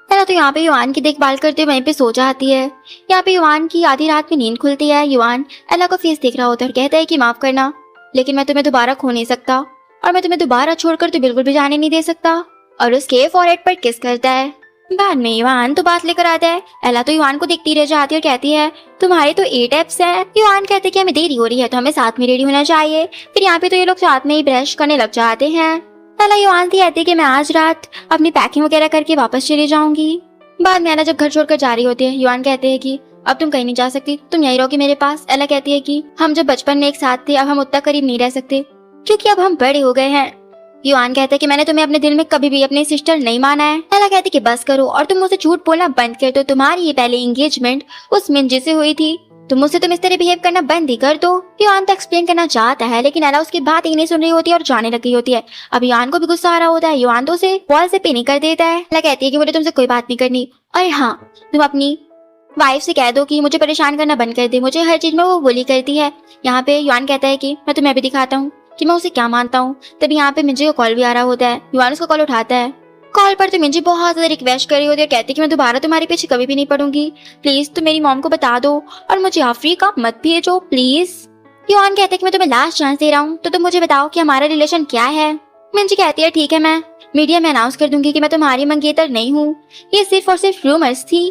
एला तो यहाँ पे युआन की देखभाल करते वहीं पे सो जाती है। यहाँ पे युआन की आधी रात में नींद खुलती है। युआन एला का फेस देख रहा होता है और कहता है कि माफ करना, लेकिन मैं तुम्हें दोबारा खो नहीं सकता और मैं तुम्हें दोबारा छोड़कर तो बिल्कुल भी जाने नहीं दे सकता। और उसके फॉरहेड पर किस करता है। बाद में युआन तो बात लेकर आता है। एला तो युआन को देखती रह जाती है और कहती है तुम्हारे तो 8 एप्स हैं। युआन कहते हैं कि हमें देरी हो रही है तो हमें साथ में रेडी होना चाहिए। फिर यहाँ पे तो ये लोग साथ में ही ब्रश करने लग जाते हैं। एला युआन से कहती है कि मैं आज रात अपनी पैकिंग वगैरह करके वापस चली जाऊंगी। बाद में एला जब घर छोड़कर जा रही होती है, युआन कहते हैं कि अब तुम कहीं नहीं जा सकती, तुम यहीं रहोगी मेरे पास। एला कहती है कि हम जब बचपन में एक साथ थे अब हम उतना करीब नहीं रह सकते क्योंकि अब हम बड़े हो गए हैं। युआन कहता है कि मैंने तुम्हें अपने दिल में कभी भी अपनी सिस्टर नहीं माना है। एला कहती है कि बस करो और तुम मुझसे झूठ बोलना बंद कर दो। तुम्हारी ये पहले एंगेजमेंट उस मिंजी से हुई थी, तुम मुझसे तुम इस तरह बिहेव करना बंद ही कर दो। युआन तो एक्सप्लेन करना चाहता है लेकिन एला उसकी बात ही नहीं सुन रही होती है और जाने लग गई होती है। अब युआन को भी गुस्सा आ रहा होता है। युआन तो उसे वॉल से पिनी कर देता है। एला कहती है कि मुझे तुमसे कोई बात नहीं करनी और हाँ तुम अपनी वाइफ से कह दो कि मुझे परेशान करना बंद कर दे, मुझे हर चीज में वो बुली करती है। यहाँ पे युआन कहता है कि मैं तुम्हें भी दिखाता हूँ कि मैं उसे क्या मानता हूँ। तभी यहाँ पे मिंजी को कॉल भी आ रहा होता है। युआन उसका कॉल उठाता है। कॉल पर तो मिंजी बहुत ज्यादा रिक्वेस्ट कर रही होती है, कहती है कि मैं दोबारा तुम्हारे पीछे कभी भी नहीं पड़ूंगी, प्लीज तुम मेरी मॉम को बता दो और मुझे अफ्रीका मत भेजो प्लीज। युआन कहते है कि मैं तुम्हें लास्ट चांस दे रहा हूँ तो तुम मुझे बताओ कि हमारा रिलेशन क्या है। मिंजी कहती है ठीक है, मैं मीडिया में अनाउंस कर दूंगी कि मैं तुम्हारी मंगेतर नहीं हूँ, ये सिर्फ और सिर्फ रूमर्स थी।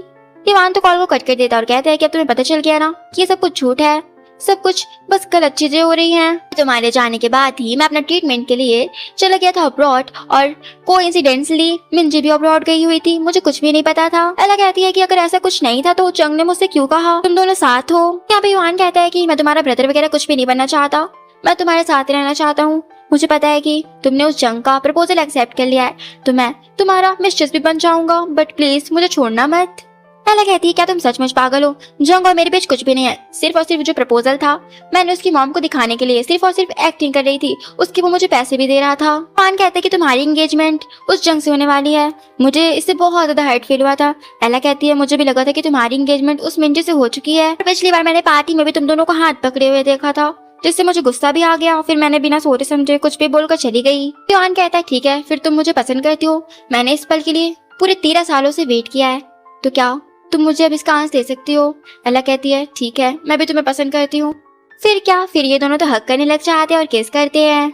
युआन तो कॉल को कट कर देता और कहता है कि अब तुम्हें पता चल गया ना कि ये सब कुछ झूठ है, सब कुछ बस गलत चीजें हो रही हैं। तुम्हारे जाने के बाद ही मैं अपना ट्रीटमेंट के लिए चला गया था अब्रॉड और कोइंसिडेंटली मिंजी भी अब्रॉड गई हुई थी, मुझे कुछ भी नहीं पता था। एला कहती है कि अगर ऐसा कुछ नहीं था तो जंग ने मुझसे क्यों कहा तुम दोनों साथ हो। यहाँ पे युआन कहता है कि मैं तुम्हारा ब्रदर वगैरह कुछ भी नहीं बनना चाहता, मैं तुम्हारे साथ रहना चाहता हूँ। मुझे पता है कि तुमने उस जंग का प्रपोजल एक्सेप्ट कर लिया है तो मैं तुम्हारा मिस्ट्रेस भी बन जाऊंगा, बट प्लीज मुझे छोड़ना मत। एला कहती है क्या तुम सचमुच पागल हो, जंग और मेरे बीच कुछ भी नहीं है, सिर्फ और सिर्फ जो प्रपोजल था मैंने उसकी मॉम को दिखाने के लिए सिर्फ और सिर्फ एक्टिंग कर रही थी, उसकी वो मुझे पैसे भी दे रहा था। पान कहते है कि तुम्हारी एंगेजमेंट उस जंग से होने वाली है, मुझे इससे बहुत ज्यादा हर्ट फील हुआ था। एला कहती है मुझे भी लगा था कि तुम्हारी एंगेजमेंट उस मिंजी से हो चुकी है, पिछली बार मैंने पार्टी में भी तुम दोनों को हाथ पकड़े हुए देखा था जिससे मुझे गुस्सा भी आ गया, फिर मैंने बिना सोचे समझे कुछ भी बोलकर चली गई। युआन कहता है ठीक है फिर तुम मुझे पसंद करती हो, मैंने इस पल के लिए पूरे 13 सालों से वेट किया है, तो क्या तुम मुझे अब इसका आंस दे सकती हो। एला कहती है ठीक है मैं भी तुम्हें पसंद करती हूँ। फिर क्या, फिर ये दोनों तो हक करने लग जाते हैं और किस करते हैं।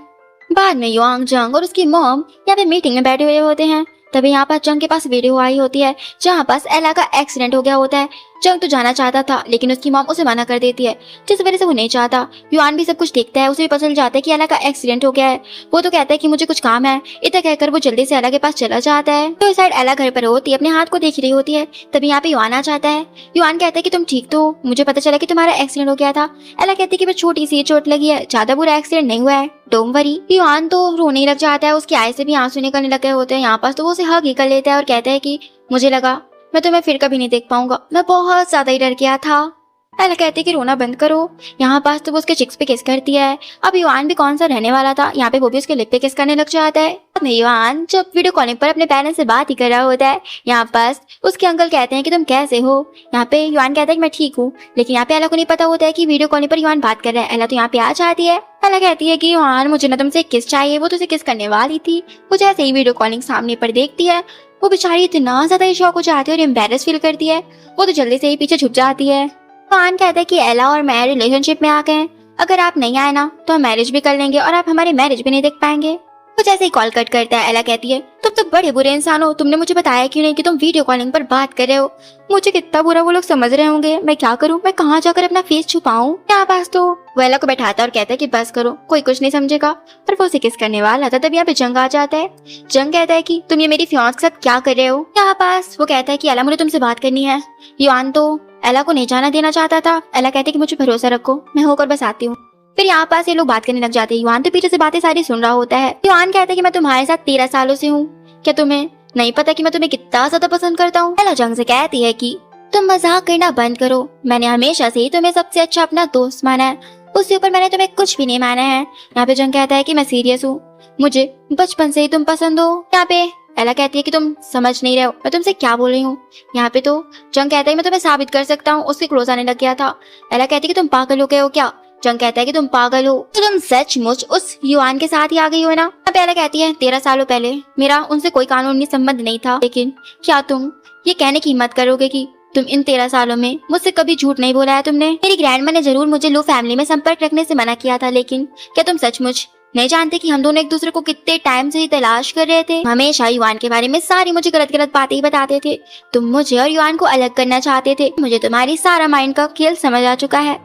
बाद में युआंग जंग और उसकी मॉम यहाँ पे मीटिंग में बैठे हुए होते हैं। तभी यहाँ पर जंग के पास वीडियो आई होती है जहाँ पास एला का एक्सीडेंट हो गया होता है। जंग तो जाना चाहता था लेकिन उसकी मॉम उसे मना कर देती है, जिस वजह से वो नहीं चाहता। युआन भी सब कुछ देखता है, उसे भी पता चल जाता है कि एला का एक्सीडेंट हो गया है। वो तो कहता है कि मुझे कुछ काम है। इतना कहकर वो जल्दी से एला के पास चला जाता है। तो इस साइड एला घर पर होती है, अपने हाथ को देख रही होती है। तभी यहाँ पे युआन आ जाता है। युआन कहता है कि तुम ठीक तो हो? मुझे पता चला कि तुम्हारा एक्सीडेंट हो गया था। एला कहती है कि बस छोटी सी चोट लगी है, ज्यादा बुरा एक्सीडेंट नहीं हुआ है, डोंट वरी। युआन तो रोने लग जाता है, उसकी आय से भी आंसू निकलने लगे होते हैं। यहाँ पास तो वो उसे हग ही कर लेता है और कहता है कि मुझे लगा मैं तुम्हें फिर कभी नहीं देख पाऊंगा, मैं बहुत ज्यादा ही डर गया था। एला कहती है कि रोना बंद करो। यहाँ पास तो वो उसके चिक्स पे किस करती है। अब युआन भी कौन सा रहने वाला था, यहाँ पे वो भी उसके लिप पे किस करने लग जाता है। अब युआन जब वीडियो कॉलिंग पर अपने पेरेंट्स से बात ही कर रहा होता है, यहाँ पास उसके अंकल कहते हैं कि तुम कैसे हो। यहाँ पे युआन कहता है कि मैं ठीक हूँ, लेकिन यहाँ पे एला को नहीं पता होता है कि वीडियो कॉलिंग पर युआन बात कर रहा है। एला तो यहाँ पे आ जाती है। एला कहती है कि युआन मुझे ना तुमसे किस चाहिए। वो तुझे किस करने वाली थी। वो जैसे ही वीडियो कॉलिंग सामने पर देखती है, वो बेचारी इतना ज्यादा शॉक हो जाती है और एम्बेरस फील करती है। वो तो जल्दी से ही पीछे झुक जाती है। युआन कहता है कि एला और मैं रिलेशनशिप में आ गए हैं, अगर आप नहीं आए ना तो हम मैरिज भी कर लेंगे और आप हमारी मैरिज भी नहीं देख पाएंगे। वो जैसे ही कॉल कट करता है, एला कहती है तुम तो बड़े बुरे इंसान हो, तुमने मुझे बताया क्यों नहीं कि तुम वीडियो कॉलिंग पर बात कर रहे हो। मुझे कितना बुरा वो लोग समझ रहे होंगे, मैं क्या करूं, मैं कहाँ जाकर अपना फेस छुपाऊं। यहाँ पास तो वो एला को बैठाता है और कहता है कि बस करो, कोई कुछ नहीं समझेगा। और वो उसे किस करने वाला था, तब यहाँ पे जंग आ जाता है। जंग कहता है कि तुम ये मेरी फियांस के साथ क्या कर रहे हो। यहाँ पास वो कहता है कि एला मुझे तुमसे बात करनी है। युआन तो एला को नहीं जाना देना चाहता था। एला कहती है कि मुझे भरोसा रखो, मैं होकर बस आती हूँ। फिर यहाँ पास ये लोग बात करने लग जाते हैं। युआन तो पीछे से बातें सारी सुन रहा होता है। युआन कहता है कि मैं तुम्हारे साथ 13 सालों से हूँ, क्या तुम्हें नहीं पता कि मैं तुम्हें कितना ज्यादा पसंद करता हूँ। एला जंग से कहती है कि तुम मजाक करना बंद करो, मैंने हमेशा से ही तुम्हें सबसे अच्छा अपना दोस्त माना है, उसके ऊपर मैंने तुम्हें कुछ भी नहीं माना है। यहाँ पे जंग कहता है कि मैं सीरियस हूँ, मुझे बचपन से ही तुम पसंद हो। यहाँ पे एला कहती है कि तुम समझ नहीं रहे हो मैं तुमसे क्या बोल रही हूँ। यहाँ पे तो जंग कहता है मैं तुम्हें साबित कर सकता हूँ। उसके क्लोज आने लग गया था। एला कहती है कि तुम पागल हो गए हो क्या। जंग कहता है कि तुम पागल हो, तो तुम सचमुच उस युआन के साथ ही आ गई हो ना। एला कहती है 13 सालों पहले मेरा उनसे कोई कानूनी संबंध नहीं था, लेकिन क्या तुम ये कहने की हिम्मत करोगे कि तुम इन 13 सालों में मुझसे कभी झूठ नहीं बोला है तुमने। मेरी ग्रैंडमा ने जरूर मुझे लो फैमिली में संपर्क रखने से मना किया था, लेकिन क्या तुम सचमुच नहीं जानते कि हम दोनों एक दूसरे को कितने टाइम से ही तलाश कर रहे थे। हमेशा युआन के बारे में सारी मुझे गलत गलत बातें ही बताते थे। तुम मुझे और युआन को अलग करना चाहते थे। मुझे तुम्हारी सारा माइंड का खेल समझ आ चुका है।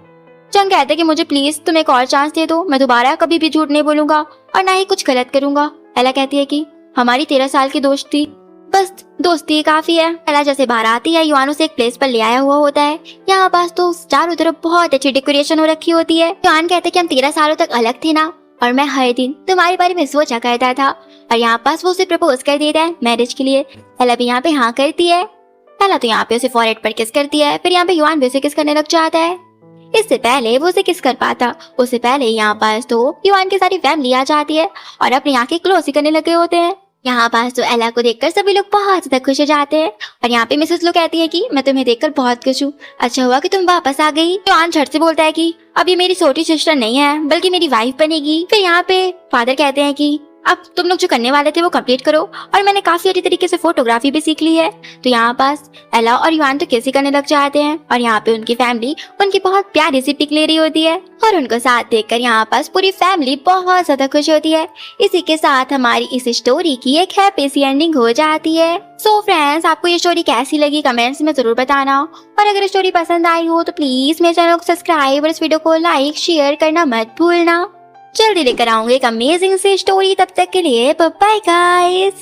जंग कहते कि मुझे प्लीज तुम एक और चांस दे दो, मैं दोबारा कभी भी झूठ नहीं बोलूंगा और ना ही कुछ गलत करूंगा। एला कहती है कि हमारी 13 साल की दोस्ती, बस दोस्ती काफी है। एला जैसे बाहर आती है, युआन उसे एक प्लेस पर ले आया हुआ होता है। यहाँ पास तो चारों तरफ बहुत अच्छी डेकोरेशन हो रखी होती है। युआन कहते कि हम 13 सालों तक अलग थे ना, और मैं हर दिन तुम्हारे बारे में सोचा करता था। और यहाँ पास वो उसे प्रपोज कर देता है मैरिज के लिए। एला भी यहाँ पे हाँ करती है। एला तो यहाँ पे उसे फॉरहेड पर किस करती है। फिर यहाँ पे युआन भी उसे किस करने लग जाता है। इससे पहले वो उसे किस कर पाता, उससे पहले यहाँ पास तो युआन की सारी फैमिली आ जाती है और अपनी आंखें क्लोज ही करने लगे होते हैं। यहाँ पास तो एला को देखकर सभी लोग बहुत ज्यादा खुश हो जाते हैं। और यहाँ पे मिसेस लो कहती है कि मैं तुम्हें देखकर बहुत खुश हूँ, अच्छा हुआ कि तुम वापस आ गई। युआन झट से बोलता है कि अब ये मेरी छोटी सिस्टर नहीं है बल्कि मेरी वाइफ बनेगी। फिर यहाँ पे फादर कहते हैं कि अब तुम लोग जो करने वाले थे वो कंप्लीट करो, और मैंने काफी अच्छी तरीके से फोटोग्राफी भी सीख ली है। तो यहाँ पास एला और युआन तो किसी करने लग जाते हैं और यहाँ पे उनकी फैमिली उनकी बहुत प्यारी सी पिक ले रही होती है और उनको साथ देखकर यहाँ पास पूरी फैमिली बहुत ज्यादा खुश होती है। इसी के साथ हमारी इस स्टोरी की एक हैप्पी सी एंडिंग हो जाती है। सो फ्रेंड्स, आपको ये स्टोरी कैसी लगी कमेंट्स में जरूर बताना, और अगर स्टोरी पसंद आई हो तो प्लीज मेरे चैनल को सब्सक्राइब और इस वीडियो को लाइक शेयर करना मत भूलना। जल्दी लेकर आऊंगी एक अमेजिंग सी स्टोरी, तब तक के लिए बाय बाय गाइस।